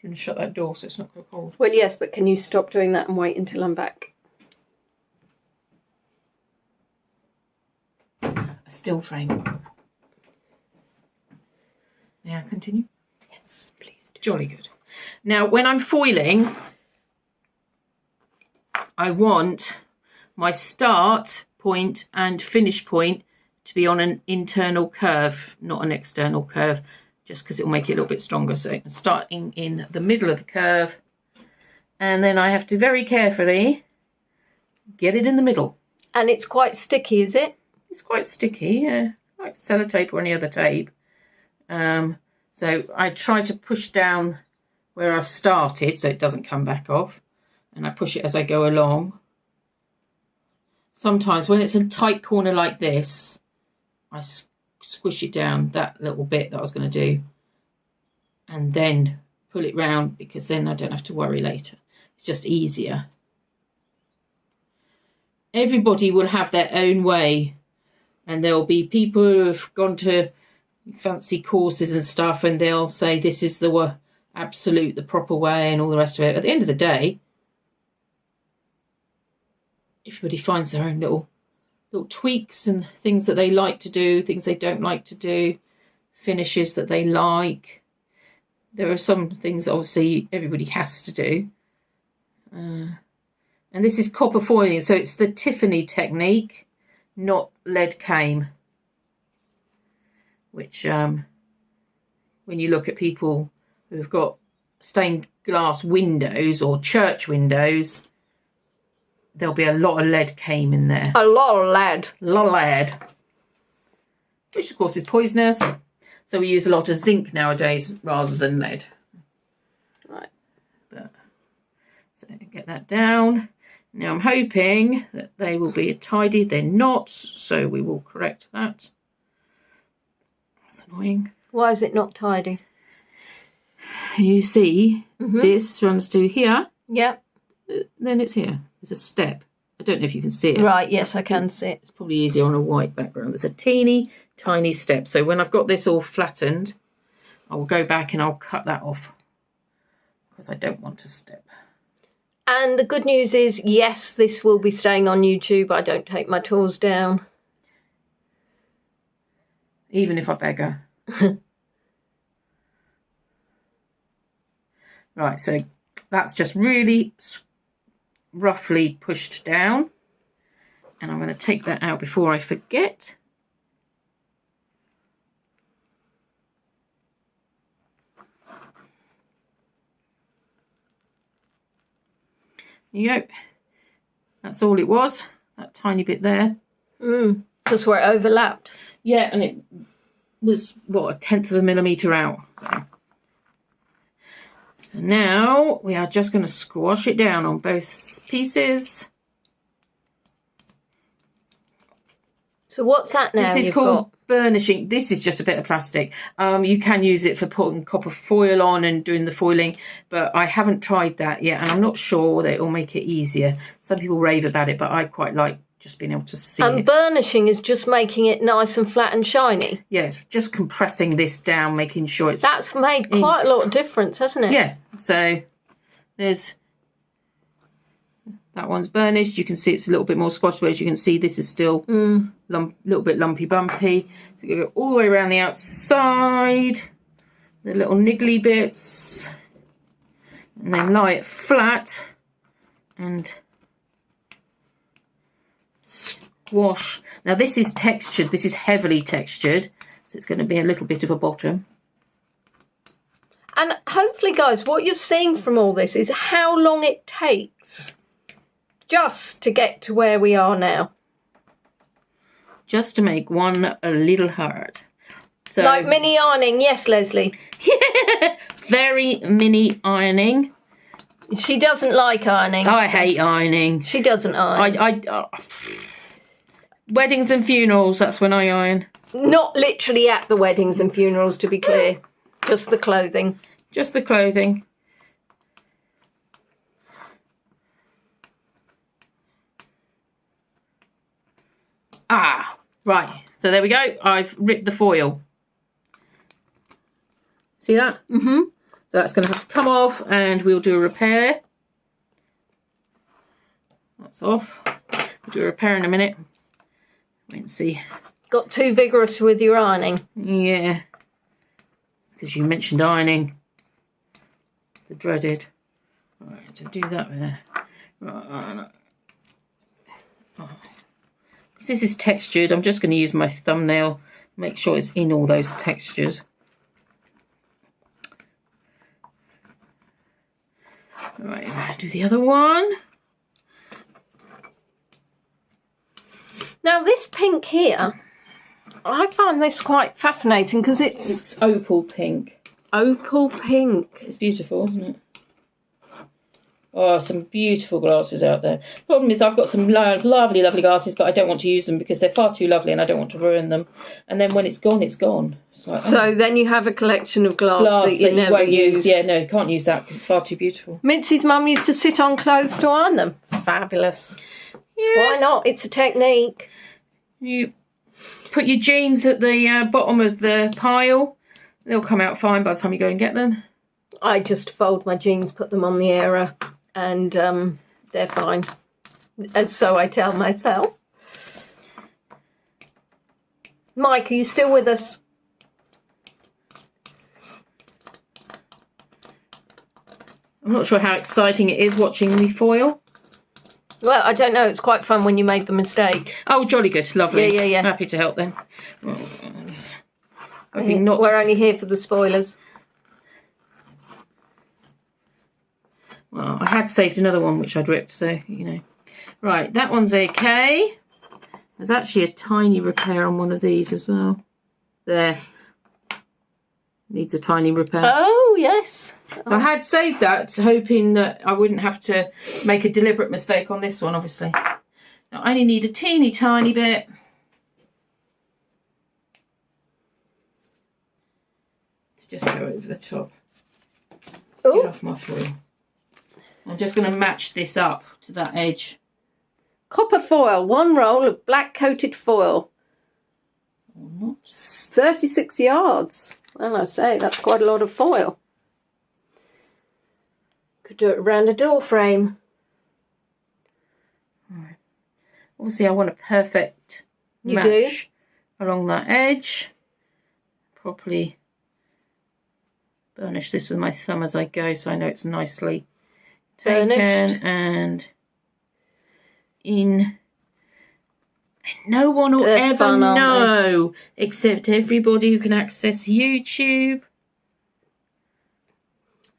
Speaker 2: You want to shut that door so it's not going cold?
Speaker 1: Well, yes, but can you stop doing that and wait until I'm back?
Speaker 2: A still frame. Now continue.
Speaker 1: Yes, please do.
Speaker 2: Jolly good. Now, when I'm foiling, I want my start point and finish point to be on an internal curve, not an external curve, just because it will make it a little bit stronger. So I'm starting in the middle of the curve, and then I have to very carefully get it in the middle.
Speaker 1: And it's quite sticky, is it?
Speaker 2: It's quite sticky, yeah, like sellotape or any other tape. So I try to push down where I've started so it doesn't come back off, and I push it as I go along. Sometimes when it's a tight corner like this, I squish it down that little bit that I was going to do and then pull it round, because then I don't have to worry later. It's just easier. Everybody will have their own way, and there'll be people who have gone to fancy courses and stuff and they'll say this is the absolute, the proper way and all the rest of it. At the end of the day, everybody finds their own little tweaks and things that they like to do, things they don't like to do, finishes that they like. There are some things obviously everybody has to do. And this is copper foiling, so it's the Tiffany technique, not lead came. Which, when you look at people who've got stained glass windows or church windows, there'll be a lot of lead came in there.
Speaker 1: A lot of lead.
Speaker 2: A lot of lead. Which, of course, is poisonous. So we use a lot of zinc nowadays rather than lead.
Speaker 1: Right.
Speaker 2: So get that down. Now I'm hoping that they will be tidy. They're not, so we will correct that. That's annoying.
Speaker 1: Why is it not tidy?
Speaker 2: You see, this runs to here.
Speaker 1: Yep.
Speaker 2: Then it's here. There's a step. I don't know if you can see it.
Speaker 1: Right, yes, I can see it.
Speaker 2: It's probably easier on a white background. There's a teeny tiny step. So when I've got this all flattened, I will go back and I'll cut that off because I don't want a step.
Speaker 1: And the good news is, yes, this will be staying on YouTube. I don't take my tools down.
Speaker 2: Even if I beg her. Right, so that's just really roughly pushed down. And I'm going to take that out before I forget. There you go. That's all it was. That tiny bit there.
Speaker 1: Just where it overlapped.
Speaker 2: Yeah, and it was, what, 1/10 of a millimetre out. So. And now we are just going to squash it down on both pieces.
Speaker 1: So what's that now?
Speaker 2: This is called burnishing. This is just a bit of plastic. You can use it for putting copper foil on and doing the foiling, but I haven't tried that yet, and I'm not sure that it will make it easier. Some people rave about it, but I quite like just being able to see
Speaker 1: And
Speaker 2: it.
Speaker 1: burnishing is just making it nice and flat and shiny.
Speaker 2: Yeah, it's just compressing this down, making sure it's...
Speaker 1: That's made quite a lot of difference, hasn't it?
Speaker 2: Yeah, so there's... That one's burnished. You can see it's a little bit more squashed, whereas you can see this is still little bit lumpy bumpy. So you go all the way around the outside, the little niggly bits, and then lie it flat and squash. Now this is textured, this is heavily textured, so it's going to be a little bit of a bottom.
Speaker 1: And hopefully, guys, what you're seeing from all this is how long it takes just to get to where we are now.
Speaker 2: Just to make one a little hard. So,
Speaker 1: like mini ironing, yes, Leslie.
Speaker 2: Yeah, very mini ironing.
Speaker 1: She doesn't like ironing.
Speaker 2: I hate ironing.
Speaker 1: She doesn't iron.
Speaker 2: Weddings and funerals, that's when I iron.
Speaker 1: Not literally at the weddings and funerals, to be clear. Just the clothing.
Speaker 2: Just the clothing. Ah, right. So there we go. I've ripped the foil. See that?
Speaker 1: Mm-hmm.
Speaker 2: So that's going to have to come off and we'll do a repair. That's off. We'll do a repair in a minute. Wait and see.
Speaker 1: Got too vigorous with your ironing.
Speaker 2: Yeah. Because you mentioned ironing. The dreaded. Right, to do that there. Right. Because this is textured, I'm just going to use my thumbnail. Make sure it's in all those textures. Right, I'm going to do the other one.
Speaker 1: Now this pink here, I find this quite fascinating because
Speaker 2: It's opal pink.
Speaker 1: opal pink.
Speaker 2: It's beautiful, isn't it? Oh, some beautiful glasses out there. Problem is I've got some lovely glasses, but I don't want to use them because they're far too lovely and I don't want to ruin them. And then when it's gone, it's gone. It's like,
Speaker 1: So then you have a collection of glass that you never
Speaker 2: won't
Speaker 1: use.
Speaker 2: Yeah, no, can't use that because it's far too beautiful.
Speaker 1: Mitzi's mum used to sit on clothes to iron them. Fabulous.
Speaker 2: Yeah.
Speaker 1: Why not? It's a technique.
Speaker 2: You put your jeans at the bottom of the pile. They'll come out fine by the time you go and get them.
Speaker 1: I just fold my jeans, put them on the airer, and they're fine. And so I tell myself. Mike, are you still with us?
Speaker 2: I'm not sure how exciting it is watching the foil.
Speaker 1: Well, I don't know. It's quite fun when you make the mistake.
Speaker 2: Oh, jolly good. Lovely.
Speaker 1: Yeah.
Speaker 2: Happy to help then.
Speaker 1: We're only here for the spoilers.
Speaker 2: Well, I had saved another one which I'd ripped, so, you know. Right, that one's okay. There's actually a tiny repair on one of these as well. There. Needs a tiny repair.
Speaker 1: Oh, yes.
Speaker 2: So I had saved that, hoping that I wouldn't have to make a deliberate mistake on this one, obviously. Now, I only need a teeny tiny bit. To just go over the top.
Speaker 1: Ooh.
Speaker 2: Get off my foil. I'm just going to match this up to that edge.
Speaker 1: Copper foil, 1 roll of black coated foil. 36 yards. Well, I say, that's quite a lot of foil. Could do it around a door frame.
Speaker 2: Right. Obviously, I want a perfect match along that edge. Properly burnish this with my thumb as I go so I know it's nicely taken and in. And no one will ever know except everybody who can access YouTube.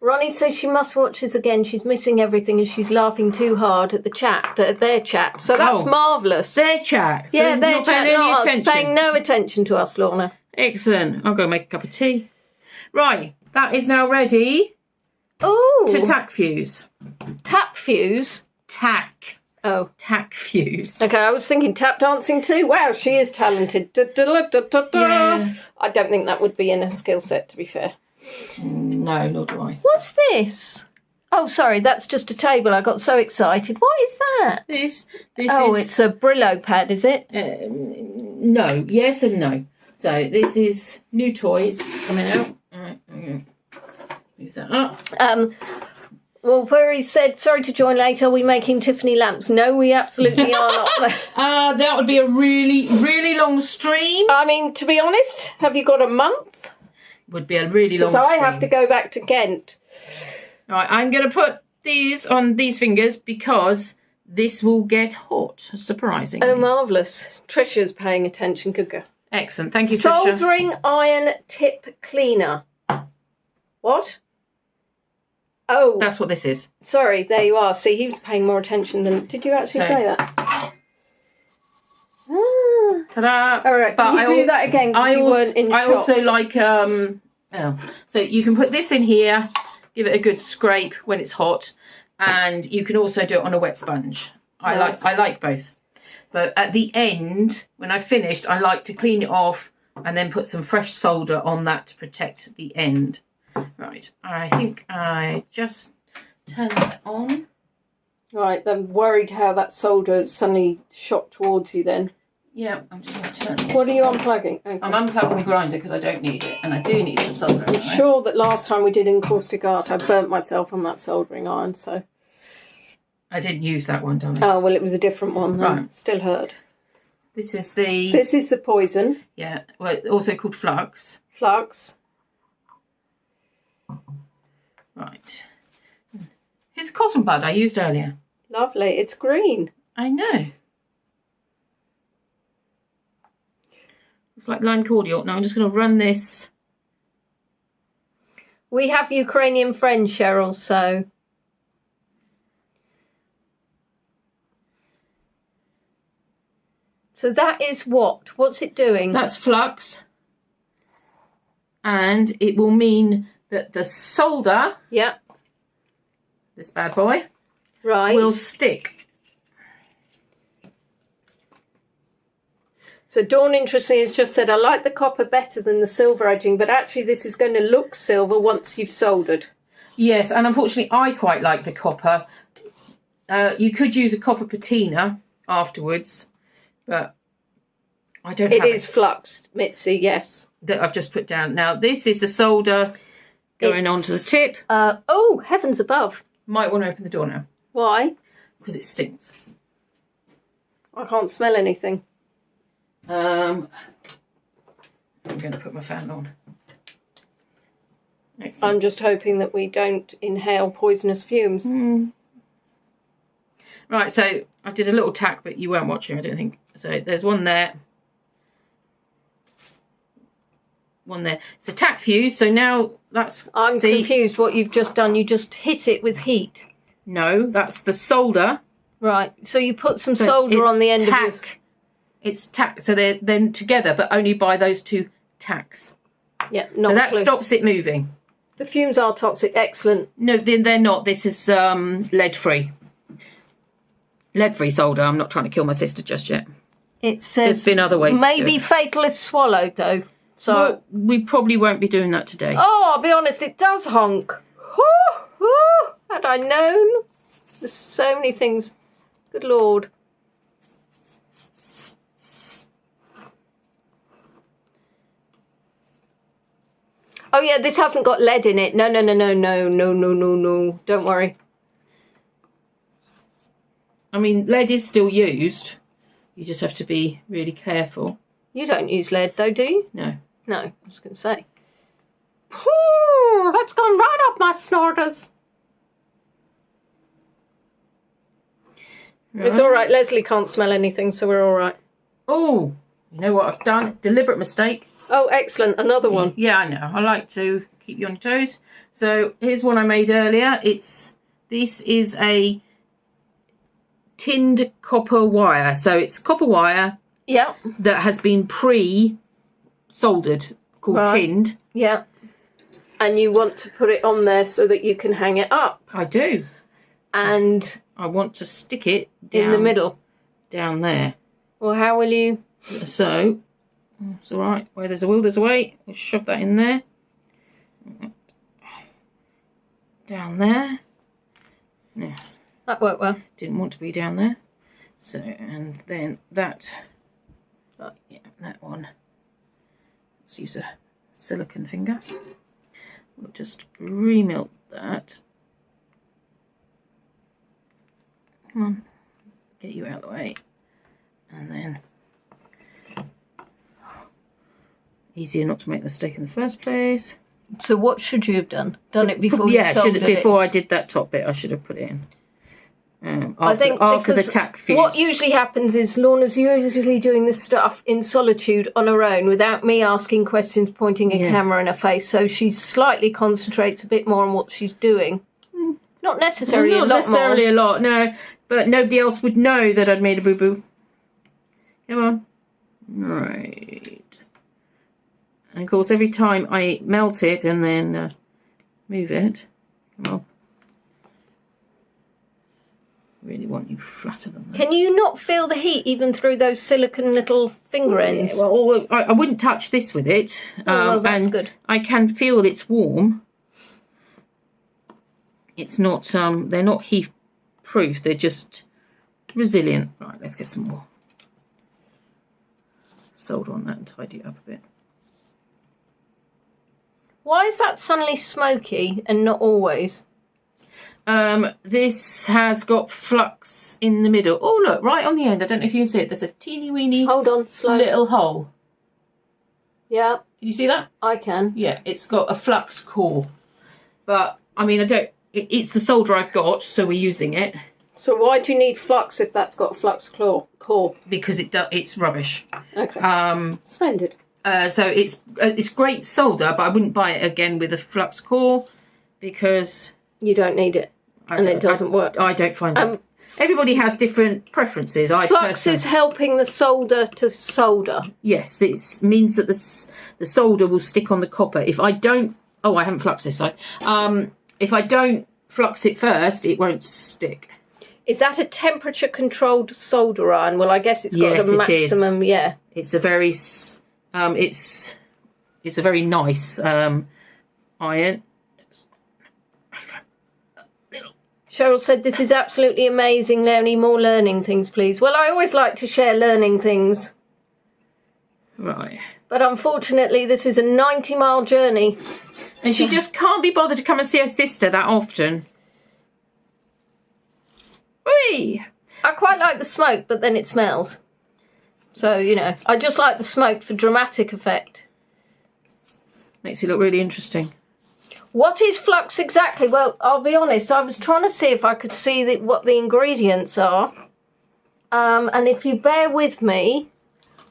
Speaker 1: Ronnie says she must watch this again. She's missing everything and she's laughing too hard at the chat, their chat. So that's marvellous.
Speaker 2: Their chat. So
Speaker 1: yeah, their chat, not us. Paying no attention to us, Lorna.
Speaker 2: Excellent. I'll go make a cup of tea. Right, that is now ready to tack fuse.
Speaker 1: Tap fuse?
Speaker 2: Tack.
Speaker 1: Oh.
Speaker 2: Tack fuse.
Speaker 1: Okay, I was thinking tap dancing too. Wow, she is talented.
Speaker 2: Yeah.
Speaker 1: I don't think that would be in a skill set, to be fair.
Speaker 2: No, nor do I.
Speaker 1: What's this? Oh, sorry, that's just a table. I got so excited. What is that?
Speaker 2: This
Speaker 1: Oh,
Speaker 2: is...
Speaker 1: it's a Brillo pad, is it?
Speaker 2: No, yes and no. So this is new toys coming out. Alright, move that up.
Speaker 1: Well, Perry said, sorry to join late. Are we making Tiffany lamps? No, we absolutely are not.
Speaker 2: That would be a really, really long stream.
Speaker 1: I mean, to be honest, have you got a month?
Speaker 2: Would be a really long
Speaker 1: So
Speaker 2: stream.
Speaker 1: I have to go back to Kent.
Speaker 2: Right, I'm going to put these on these fingers because this will get hot, surprisingly.
Speaker 1: Oh, marvellous. Trisha's paying attention. Good girl.
Speaker 2: Excellent. Thank you, Trisha.
Speaker 1: Soldering iron tip cleaner. What? Oh.
Speaker 2: That's what this is.
Speaker 1: Sorry, there you are. See, he was paying more attention than... Did you actually say that? Ah.
Speaker 2: Ta-da!
Speaker 1: All right, can you do that again because you weren't in
Speaker 2: I
Speaker 1: shot.
Speaker 2: also like... so you can put this in here, give it a good scrape when it's hot, and you can also do it on a wet sponge.
Speaker 1: Nice.
Speaker 2: I like both. But at the end, when I've finished, I like to clean it off and then put some fresh solder on that to protect the end. Right, I think I just turn that on.
Speaker 1: Right, I'm worried how that solder suddenly shot towards you then.
Speaker 2: Yeah, I'm just going to turn this
Speaker 1: What are you
Speaker 2: on.
Speaker 1: unplugging? Okay.
Speaker 2: I'm unplugging the grinder because I don't need it, and I do need the solder.
Speaker 1: I'm sure that last time we did encaustic art, I burnt myself on that soldering iron, so...
Speaker 2: I didn't use that one, darling.
Speaker 1: Oh, well, it was a different one. Then.
Speaker 2: Right.
Speaker 1: Still hurt.
Speaker 2: This is the...
Speaker 1: This is the poison.
Speaker 2: Yeah, well, also called flux.
Speaker 1: Flux.
Speaker 2: Right. Here's a cotton bud I used earlier.
Speaker 1: Lovely. It's green.
Speaker 2: I know. It's like lime cordial. Now I'm just going to run this.
Speaker 1: We have Ukrainian friends, Cheryl, so... So that is what? What's it doing?
Speaker 2: That's flux. And it will mean that the solder,
Speaker 1: Yeah.
Speaker 2: this bad boy,
Speaker 1: Right.
Speaker 2: will stick.
Speaker 1: So Dawn interestingly has just said, I like the copper better than the silver edging, but actually this is going to look silver once you've soldered.
Speaker 2: Yes, and unfortunately I quite like the copper. You could use a copper patina afterwards, but I don't have
Speaker 1: It is fluxed, Mitzi, yes.
Speaker 2: that I've just put down. Now this is the solder going onto the tip.
Speaker 1: Oh, heavens above.
Speaker 2: Might want to open the door now
Speaker 1: Why?
Speaker 2: because it stinks.
Speaker 1: I can't smell anything.
Speaker 2: I'm going to put my fan on. Excellent.
Speaker 1: I'm just hoping that we don't inhale poisonous fumes.
Speaker 2: Right, so I did a little tack, but you weren't watching, I don't think. So there's one there. One there. It's a tack fuse, so now that's...
Speaker 1: I'm confused what you've just done. You just hit it with heat.
Speaker 2: No, that's the solder.
Speaker 1: Right, so you put some solder on the end of your...
Speaker 2: It's tack, so they're then together, but only by those two tacks.
Speaker 1: Yeah,
Speaker 2: So that stops it moving.
Speaker 1: The fumes are toxic. Excellent.
Speaker 2: No, they're not. This is lead-free. Lead-free solder. I'm not trying to kill my sister just yet.
Speaker 1: It says...
Speaker 2: There's been other ways to do
Speaker 1: Maybe
Speaker 2: it.
Speaker 1: fatal if swallowed, though. So...
Speaker 2: Well, we probably won't be doing that today.
Speaker 1: Oh, I'll be honest, it does honk. Had I known. There's so many things. Good Lord. Oh yeah, this hasn't got lead in it. No. Don't worry.
Speaker 2: I mean, lead is still used. You just have to be really careful.
Speaker 1: You don't use lead though, do you?
Speaker 2: No.
Speaker 1: No, I was going to say. Ooh, that's gone right up my snorters.
Speaker 2: Right.
Speaker 1: It's all right. Leslie can't smell anything, so we're all right.
Speaker 2: Oh, you know what I've done? Deliberate mistake.
Speaker 1: Oh, excellent. Another one.
Speaker 2: Yeah, I know. I like to keep you on your toes. So here's one I made earlier. This is a tinned copper wire. So it's copper wire.
Speaker 1: Yeah.
Speaker 2: That has been pre-soldered, called tinned.
Speaker 1: Yeah. And you want to put it on there so that you can hang it up.
Speaker 2: I do.
Speaker 1: And
Speaker 2: I want to stick it down,
Speaker 1: in the middle.
Speaker 2: Down there.
Speaker 1: Well, how will you?
Speaker 2: So, it's all right. Where there's a will, there's a way. We'll shove that in there. Down there. Yeah.
Speaker 1: That worked well.
Speaker 2: Didn't want to be down there. So, and then that, yeah, that one. Let's use a silicone finger. We'll just remelt that. Come on, get you out of the way. And then, easier not to make the mistake in the first place.
Speaker 1: So what should you have done? Done it before
Speaker 2: Yeah,
Speaker 1: you soldered
Speaker 2: before I did that top bit, I should have put it in.
Speaker 1: I think
Speaker 2: after the tack fuse.
Speaker 1: What usually happens is Lorna's usually doing this stuff in solitude on her own without me asking questions, pointing a camera in her face. So she slightly concentrates a bit more on what she's doing. Not necessarily a lot more.
Speaker 2: Not necessarily a lot, no. But nobody else would know that I'd made a boo-boo. Come on. Right. And of course, every time I melt it and then move it, come on. Really want you flatter than that.
Speaker 1: Can you not feel the heat even through those silicone little finger ends?
Speaker 2: Yeah, well, I wouldn't touch this with it.
Speaker 1: Well, that's
Speaker 2: and
Speaker 1: good.
Speaker 2: I can feel it's warm. It's not, they're not heat proof, they're just resilient. Right, let's get some more solder on that and tidy it up a bit.
Speaker 1: Why is that suddenly smoky and not always?
Speaker 2: This has got flux in the middle. Oh, look, right on the end. I don't know if you can see it. There's a teeny weeny
Speaker 1: Hold on, slow.
Speaker 2: little hole.
Speaker 1: Yeah.
Speaker 2: Can you see that?
Speaker 1: I can.
Speaker 2: Yeah, it's got a flux core. But, I mean, it's the solder I've got, so we're using it.
Speaker 1: So why do you need flux if that's got a flux core?
Speaker 2: Because it's rubbish.
Speaker 1: Okay. Splendid.
Speaker 2: So it's great solder, but I wouldn't buy it again with a flux core because
Speaker 1: you don't need it, and it doesn't work.
Speaker 2: I don't find it. Everybody has different preferences.
Speaker 1: Flux is helping the solder to solder.
Speaker 2: Yes, it means that the solder will stick on the copper. If I don't, I haven't fluxed this side. If I don't flux it first, it won't stick. Is
Speaker 1: that a temperature controlled solder iron? Well, I guess it's got a maximum. Yeah,
Speaker 2: it's a very it's a very nice iron.
Speaker 1: Cheryl said, this is absolutely amazing, Leonie. More learning things, please. Well, I always like to share learning things.
Speaker 2: Right.
Speaker 1: But unfortunately, this is a 90-mile journey.
Speaker 2: And she just can't be bothered to come and see her sister that often. Whee!
Speaker 1: I quite like the smoke, but then it smells. So, you know, I just like the smoke for dramatic effect.
Speaker 2: Makes it look really interesting.
Speaker 1: What is flux exactly? Well, I'll be honest, I was trying to see if I could see what the ingredients are. And if you bear with me,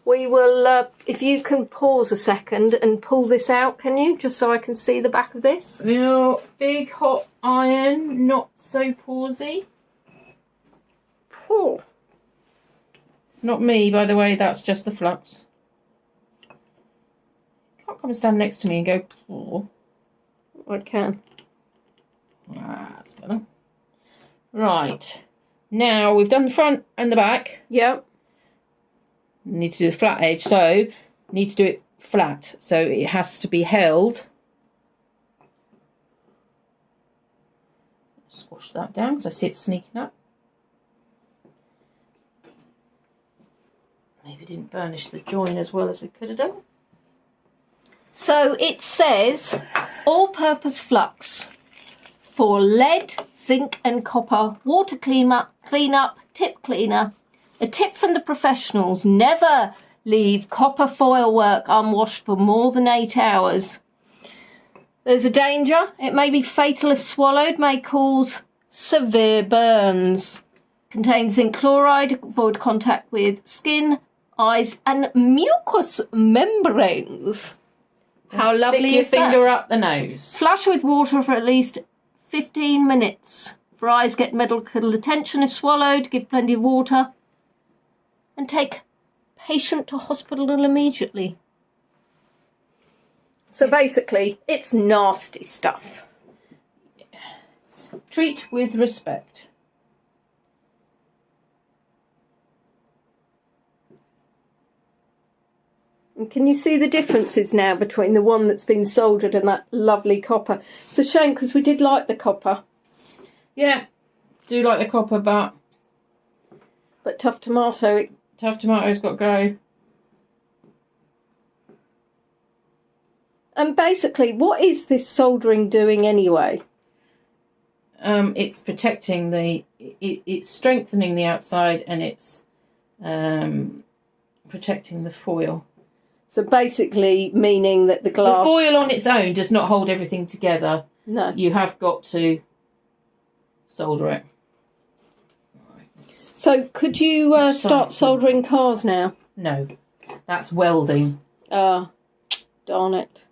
Speaker 1: we will, if you can pause a second and pull this out, can you? Just so I can see the back of this.
Speaker 2: You big hot iron, not so pausey.
Speaker 1: Oh.
Speaker 2: It's not me, by the way, that's just the flux. Can't come and stand next to me and go, pour.
Speaker 1: I can.
Speaker 2: That's better. Right. Now we've done the front and the back.
Speaker 1: Yep.
Speaker 2: Need to do the flat edge, so need to do it flat. So it has to be held. Squash that down because I see it sneaking up. Maybe didn't burnish the join as well as we could have done.
Speaker 1: So it says all-purpose flux for lead, zinc and copper, water cleanup, tip cleaner. A tip from the professionals, never leave copper foil work unwashed for more than 8 hours. There's a danger. It may be fatal if swallowed, may cause severe burns. Contains zinc chloride, avoid contact with skin, eyes and mucous membranes. How lovely is that?
Speaker 2: Stick your finger up the nose.
Speaker 1: Flush with water for at least 15 minutes. For eyes, get medical attention if swallowed. Give plenty of water. And take patient to hospital immediately. So basically, it's nasty stuff.
Speaker 2: Yeah. Treat with respect.
Speaker 1: And can you see the differences now between the one that's been soldered and that lovely copper? It's a shame because we did like the copper.
Speaker 2: Yeah. do like the copper, but
Speaker 1: tough tomato.
Speaker 2: tough tomato's got to go.
Speaker 1: And basically, what is this soldering doing anyway?
Speaker 2: It's protecting it's strengthening the outside, and it's protecting the foil.
Speaker 1: So basically meaning that the glass...
Speaker 2: The foil on its own does not hold everything together.
Speaker 1: No.
Speaker 2: You have got to solder it.
Speaker 1: So could you start soldering cars now?
Speaker 2: No, that's welding.
Speaker 1: Ah, darn it.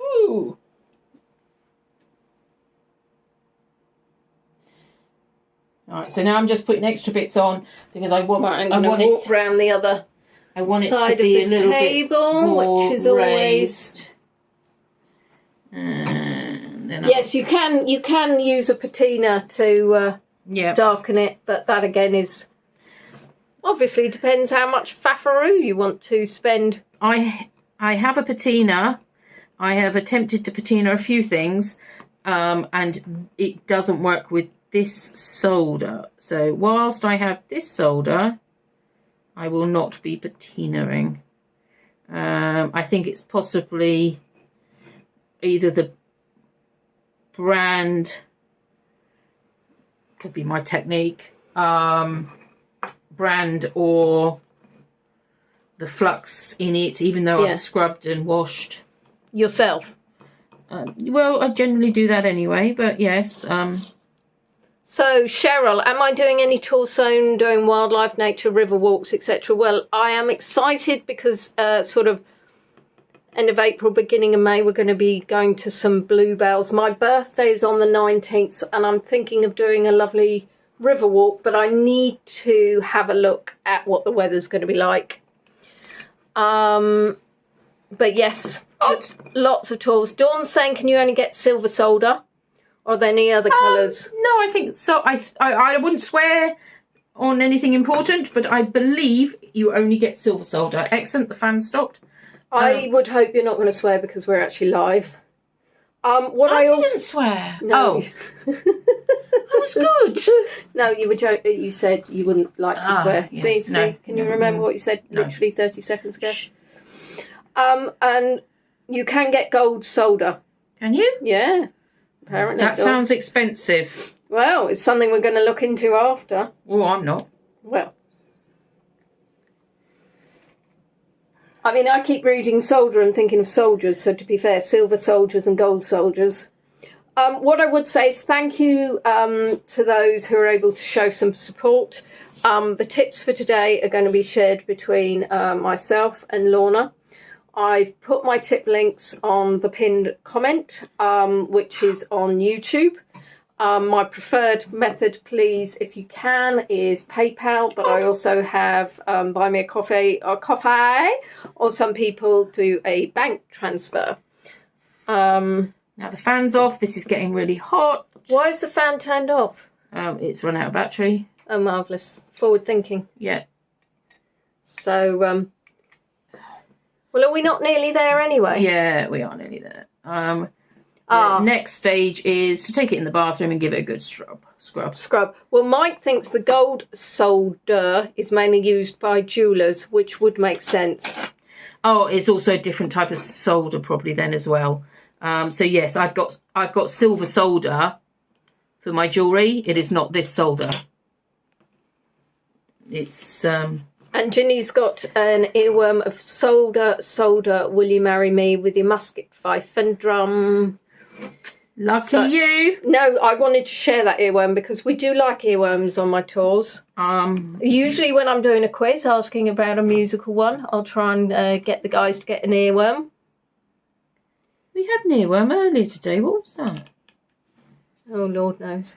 Speaker 2: Ooh. Alright, so now I'm just putting extra bits on because I want
Speaker 1: it round the other
Speaker 2: side
Speaker 1: of the
Speaker 2: a little
Speaker 1: table,
Speaker 2: bit more
Speaker 1: which is
Speaker 2: raised.
Speaker 1: Yes, you can use a patina to darken it, but that again is obviously depends how much faffaroo you want to spend.
Speaker 2: I have a patina. I have attempted to patina a few things, and it doesn't work with this solder. So whilst I have this solder, I will not be patinaing. I think it's possibly either the brand, could be my technique, brand, or the flux in it, even though I've scrubbed and washed.
Speaker 1: Yourself?
Speaker 2: Well, I generally do that anyway, but yes.
Speaker 1: So, Cheryl, am I doing any tours soon, doing wildlife, nature, river walks, etc.? Well, I am excited because sort of end of April, beginning of May, we're going to be going to some bluebells. My birthday is on the 19th, and I'm thinking of doing a lovely river walk, but I need to have a look at what the weather's going to be like. But yes, lots of tours. Dawn's saying, can you only get silver solder? Or are there any other colours?
Speaker 2: No, I think so. I wouldn't swear on anything important, but I believe you only get silver solder. Excellent, the fan stopped.
Speaker 1: I would hope you're not going to swear because we're actually live.
Speaker 2: I didn't swear.
Speaker 1: No.
Speaker 2: Oh. That was good.
Speaker 1: No, you were joking. You said you wouldn't like to swear.
Speaker 2: Yes,
Speaker 1: See?
Speaker 2: no,
Speaker 1: Can you remember what you said literally 30 seconds ago? Shh. And you can get gold solder.
Speaker 2: Can you?
Speaker 1: Yeah. Apparently.
Speaker 2: That sounds expensive.
Speaker 1: Well, it's something we're going to look into after.
Speaker 2: Oh, I'm not.
Speaker 1: Well. I mean, I keep reading soldier and thinking of soldiers, so to be fair, silver soldiers and gold soldiers. What I would say is thank you to those who are able to show some support. The tips for today are going to be shared between myself and Lorna. I've put my tip links on the pinned comment, which is on YouTube. My preferred method, please, if you can, is PayPal, but I also have buy me a coffee, or some people do a bank transfer.
Speaker 2: Now the fan's off. This is getting really hot.
Speaker 1: Why is the fan turned off?
Speaker 2: It's run out of battery.
Speaker 1: Oh, marvellous. Forward thinking.
Speaker 2: Yeah.
Speaker 1: So, well, are we not nearly there anyway?
Speaker 2: Yeah, we are nearly there. The next stage is to take it in the bathroom and give it a good scrub.
Speaker 1: Well, Mike thinks the gold solder is mainly used by jewellers, which would make sense.
Speaker 2: Oh, it's also a different type of solder probably then as well. So yes, I've got silver solder for my jewellery. It is not this solder. It's
Speaker 1: And Ginny's got an earworm of solder, will you marry me with your musket, fife and drum.
Speaker 2: Lucky you.
Speaker 1: No, I wanted to share that earworm because we do like earworms on my tours. Usually when I'm doing a quiz asking about a musical one, I'll try and get the guys to get an earworm.
Speaker 2: We had an earworm earlier today. What was that?
Speaker 1: Oh, Lord knows.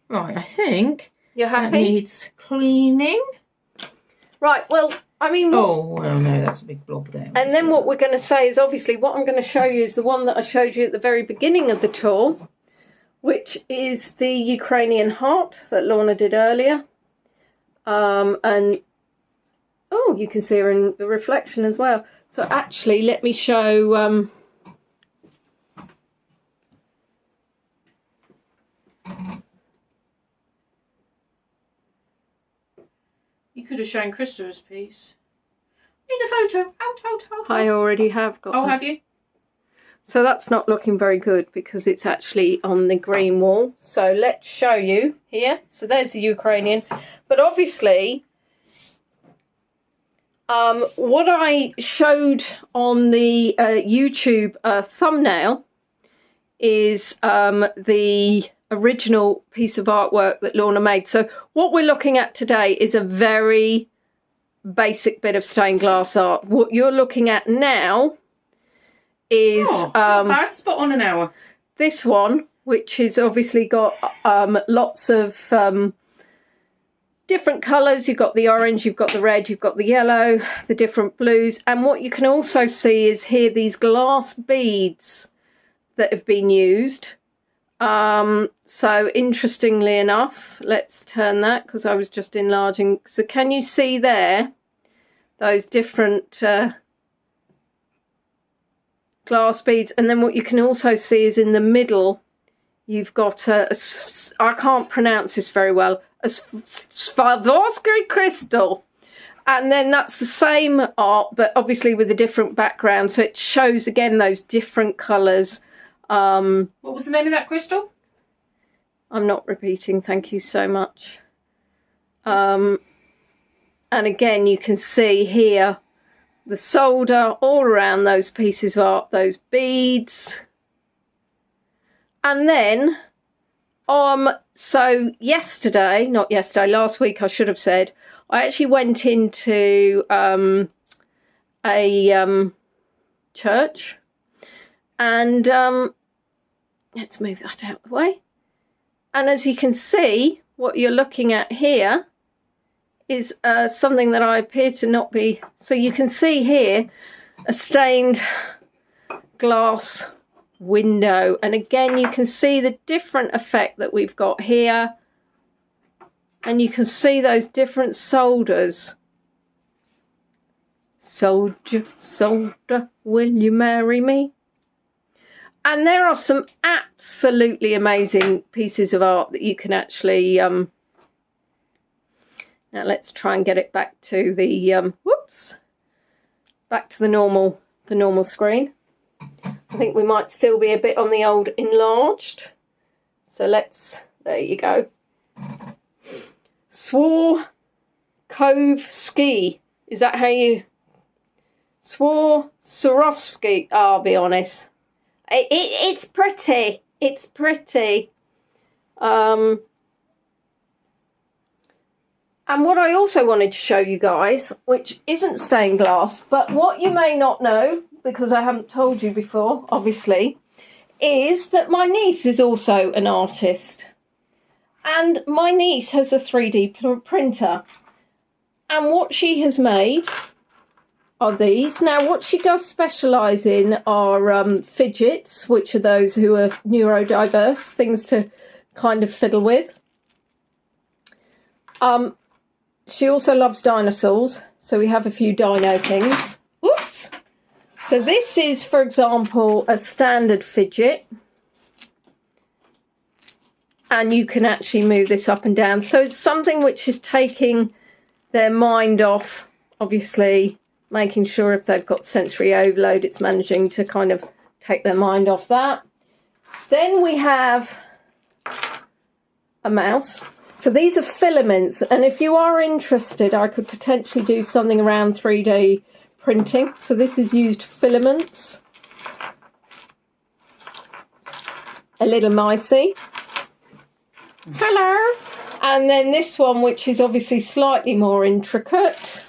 Speaker 2: Right, I think
Speaker 1: you're happy?
Speaker 2: That needs cleaning.
Speaker 1: Right, well, I mean...
Speaker 2: Oh, well, no, that's a big blob there.
Speaker 1: And then what we're going to say is, obviously, what I'm going to show you is the one that I showed you at the very beginning of the tour, which is the Ukrainian heart that Lorna did earlier. And, oh, you can see her in the reflection as well. So, actually, let me show...
Speaker 2: over showing Christopher's piece. In a photo. Out.
Speaker 1: I already have got
Speaker 2: Oh,
Speaker 1: them.
Speaker 2: have you?
Speaker 1: So that's not looking very good because it's actually on the green wall. So let's show you here. So there's the Ukrainian. But obviously, what I showed on the YouTube thumbnail is the original piece of artwork that Lorna made. So what we're looking at today is a very basic bit of stained glass art. What you're looking at now is
Speaker 2: not bad. Spot on an hour.
Speaker 1: This one, which has obviously got lots of different colours. You've got the orange, you've got the red, you've got the yellow, the different blues. And what you can also see is here these glass beads that have been used. So interestingly enough, let's turn that because I was just enlarging. So can you see there those different glass beads? And then what you can also see is in the middle you've got I can't pronounce this very well, a Swarovski crystal. And then that's the same art but obviously with a different background, so it shows again those different colours.
Speaker 2: What was the name of that crystal?
Speaker 1: I'm not repeating, thank you so much. And again you can see here the solder all around those pieces of art, those beads. And then so last week I should have said, I actually went into a church, and let's move that out of the way. And as you can see, what you're looking at here is something that I appear to not be. So you can see here a stained glass window, and again you can see the different effect that we've got here, and you can see those different solders. Soldier, soldier, will you marry me? And there are some absolutely amazing pieces of art that you can actually now let's try and get it back to the back to the normal screen. I think we might still be a bit on the old enlarged. So there you go. Swarovski. Is that how you... Swarovski. I'll be honest. It's pretty. It's pretty. And what I also wanted to show you guys, which isn't stained glass, but what you may not know, because I haven't told you before, obviously, is that my niece is also an artist. And my niece has a 3D printer. And what she has made are these. Now, what she does specialise in are fidgets, which are those who are neurodiverse, things to kind of fiddle with. She also loves dinosaurs, so we have a few dino things. Whoops! So this is, for example, a standard fidget. And you can actually move this up and down. So it's something which is taking their mind off, obviously, making sure if they've got sensory overload, it's managing to kind of take their mind off that. Then we have a mouse. So these are filaments, and if you are interested, I could potentially do something around 3D printing. So this is used filaments. A little micey. Hello. And then this one, which is obviously slightly more intricate.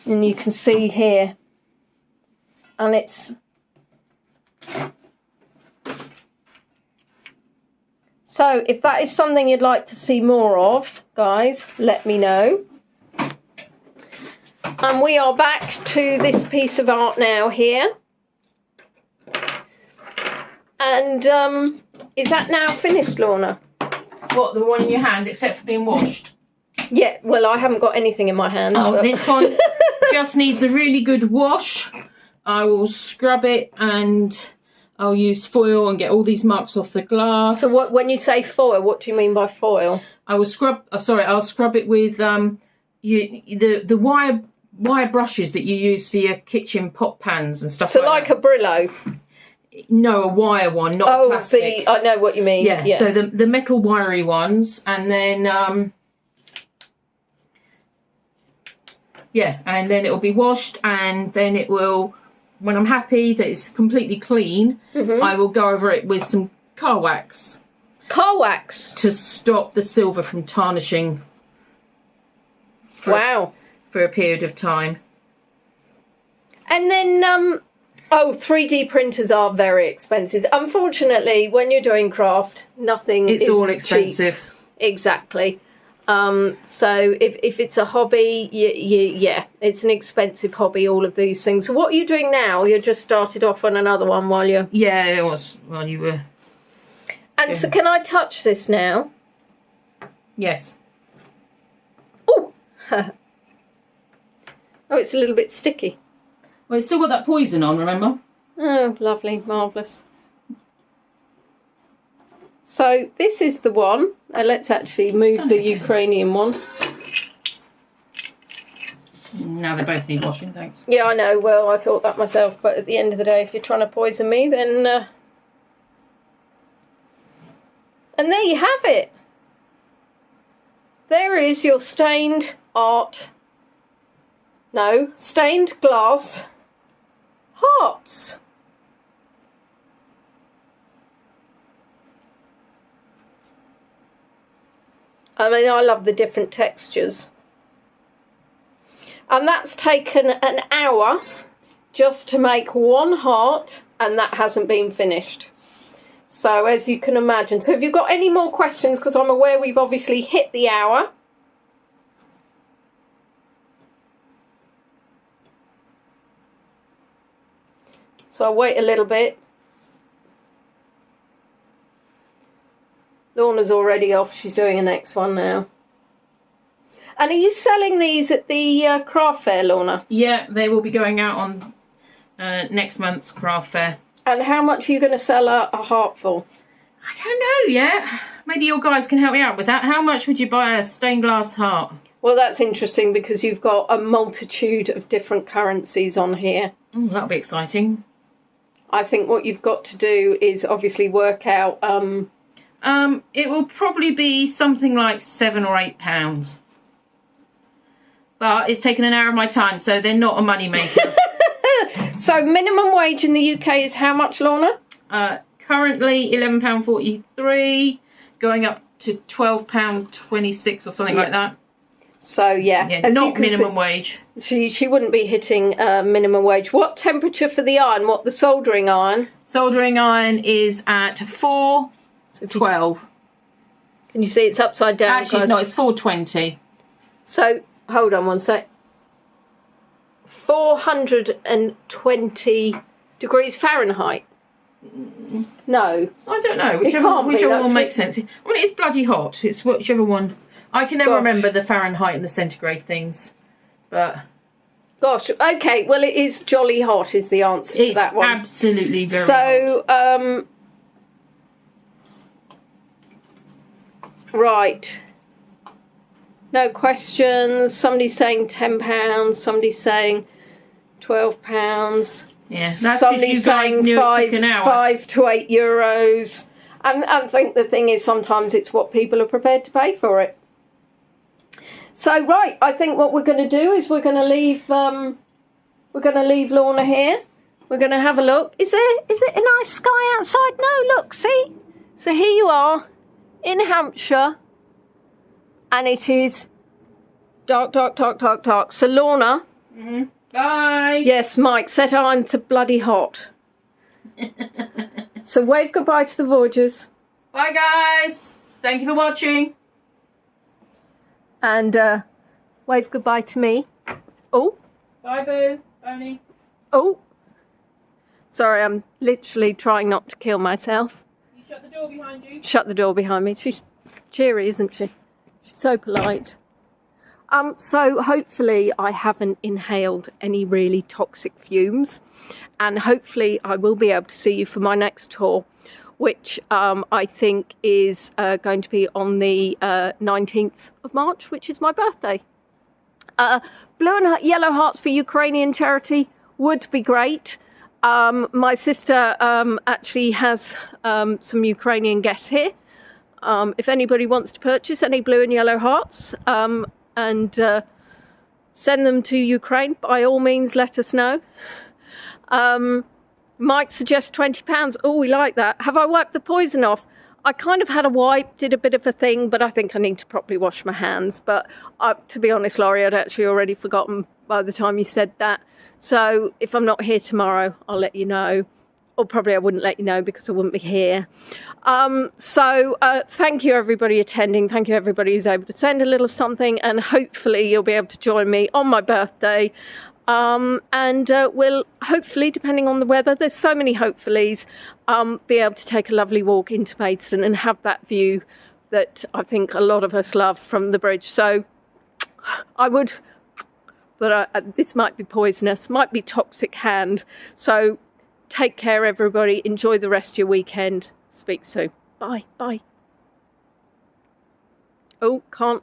Speaker 1: And you can see here. And it's... So if that is something you'd like to see more of, guys, let me know. And we are back to this piece of art now here. And is that now finished, Lorna?
Speaker 2: What, the one in your hand, except for being washed?
Speaker 1: Yeah, well, I haven't got anything in my hand.
Speaker 2: Oh,
Speaker 1: but...
Speaker 2: this one just needs a really good wash. I will scrub it and I'll use foil and get all these marks off the glass.
Speaker 1: So what, when you say foil, what do you mean by foil?
Speaker 2: I will scrub. I'll scrub it with the wire brushes that you use for your kitchen pot pans and stuff.
Speaker 1: So
Speaker 2: like
Speaker 1: a Brillo.
Speaker 2: No, a wire one, not plastic.
Speaker 1: I know what you mean.
Speaker 2: Yeah. So the metal wiry ones, and then and then it will be washed, and then it will. When I'm happy that it's completely clean, I will go over it with some car wax.
Speaker 1: Car wax?
Speaker 2: To stop the silver from tarnishing.
Speaker 1: Wow.
Speaker 2: For a period of time.
Speaker 1: And then, 3D printers are very expensive. Unfortunately, when you're doing craft, nothing is
Speaker 2: It's all expensive.
Speaker 1: Cheap. Exactly. So if it's a hobby, yeah, it's an expensive hobby, all of these things. So what are you doing now? You just started off on another one while you're...
Speaker 2: Yeah, it was while you were...
Speaker 1: And so can I touch this now?
Speaker 2: Yes.
Speaker 1: Oh! Oh, it's a little bit sticky.
Speaker 2: Well, it's still got that poison on, remember?
Speaker 1: Oh, lovely, marvellous. So this is the one. Let's actually move the Ukrainian one.
Speaker 2: Now they both need washing, thanks.
Speaker 1: Yeah, I know. Well, I thought that myself. But at the end of the day, if you're trying to poison me, then... And there you have it. There is your stained art... No, stained glass hearts. I mean, I love the different textures. And that's taken an hour just to make one heart, and that hasn't been finished. So, as you can imagine. So, if you've got any more questions, because I'm aware we've obviously hit the hour. So, I'll wait a little bit. Lorna's already off. She's doing the next one now. And are you selling these at the craft fair, Lorna?
Speaker 2: Yeah, they will be going out on next month's craft fair.
Speaker 1: And how much are you going to sell a heart for?
Speaker 2: I don't know yet. Maybe your guys can help me out with that. How much would you buy a stained glass heart?
Speaker 1: Well, that's interesting because you've got a multitude of different currencies on here.
Speaker 2: Oh, that'll be exciting.
Speaker 1: I think what you've got to do is obviously work out...
Speaker 2: it will probably be something like £7 or £8. But it's taken an hour of my time, so they're not a money maker.
Speaker 1: So minimum wage in the UK is how much, Lorna?
Speaker 2: Currently £11.43, going up to £12.26 or something like that.
Speaker 1: So yeah,
Speaker 2: not minimum wage.
Speaker 1: She wouldn't be hitting minimum wage. What temperature for the iron? What, the soldering iron?
Speaker 2: Soldering iron is at 412.
Speaker 1: Can you see it's upside down?
Speaker 2: Actually, it's not. It's 420.
Speaker 1: So hold on one sec. 420 degrees Fahrenheit. No,
Speaker 2: I don't know. Whichever one makes sense. I mean, it's bloody hot. It's whichever one. I can never remember the Fahrenheit and the centigrade things, but.
Speaker 1: Gosh, okay. Well, it is jolly hot. Is the answer to that one?
Speaker 2: It's absolutely very hot.
Speaker 1: So, right. No questions. Somebody's saying £10. Somebody's saying £12.
Speaker 2: Yeah, that's because you guys knew it took an hour.
Speaker 1: 5 to 8 euros. And I think the thing is sometimes it's what people are prepared to pay for it. So right, I think what we're going to do is we're going to leave Lorna here. We're going to have a look. Is it a nice sky outside? No, look, see? So here you are in Hampshire. And it is dark, dark, dark, dark, dark. So Lorna.
Speaker 2: Bye.
Speaker 1: Yes, Mike, set iron to bloody hot. So wave goodbye to the Voyagers.
Speaker 2: Bye, guys. Thank you for watching.
Speaker 1: And wave goodbye to me. Oh.
Speaker 2: Bye, Boo. Bonnie.
Speaker 1: Oh. Sorry, I'm literally trying not to kill myself.
Speaker 2: You shut the door behind you.
Speaker 1: Shut the door behind me. She's cheery, isn't she? She's so polite. So hopefully I haven't inhaled any really toxic fumes, and hopefully I will be able to see you for my next tour, which I think is going to be on the 19th of March, which is my birthday. Blue and yellow hearts for Ukrainian charity would be great. My sister actually has some Ukrainian guests here. If anybody wants to purchase any blue and yellow hearts and send them to Ukraine, by all means let us know. Mike suggests £20. Oh, we like that. Have I wiped the poison off? I kind of had a wipe, did a bit of a thing, but I think I need to properly wash my hands. But to be honest, Laurie, I'd actually already forgotten by the time you said that. So if I'm not here tomorrow, I'll let you know. Or probably I wouldn't let you know because I wouldn't be here. Thank you everybody attending. Thank you everybody who's able to send a little something, and hopefully you'll be able to join me on my birthday. We'll hopefully, depending on the weather, there's so many hopefullys, be able to take a lovely walk into Maidstone and have that view that I think a lot of us love from the bridge. So I would, but this might be poisonous, might be toxic hand. So take care everybody, enjoy the rest of your weekend. Speak soon. Bye, bye. Oh, can't.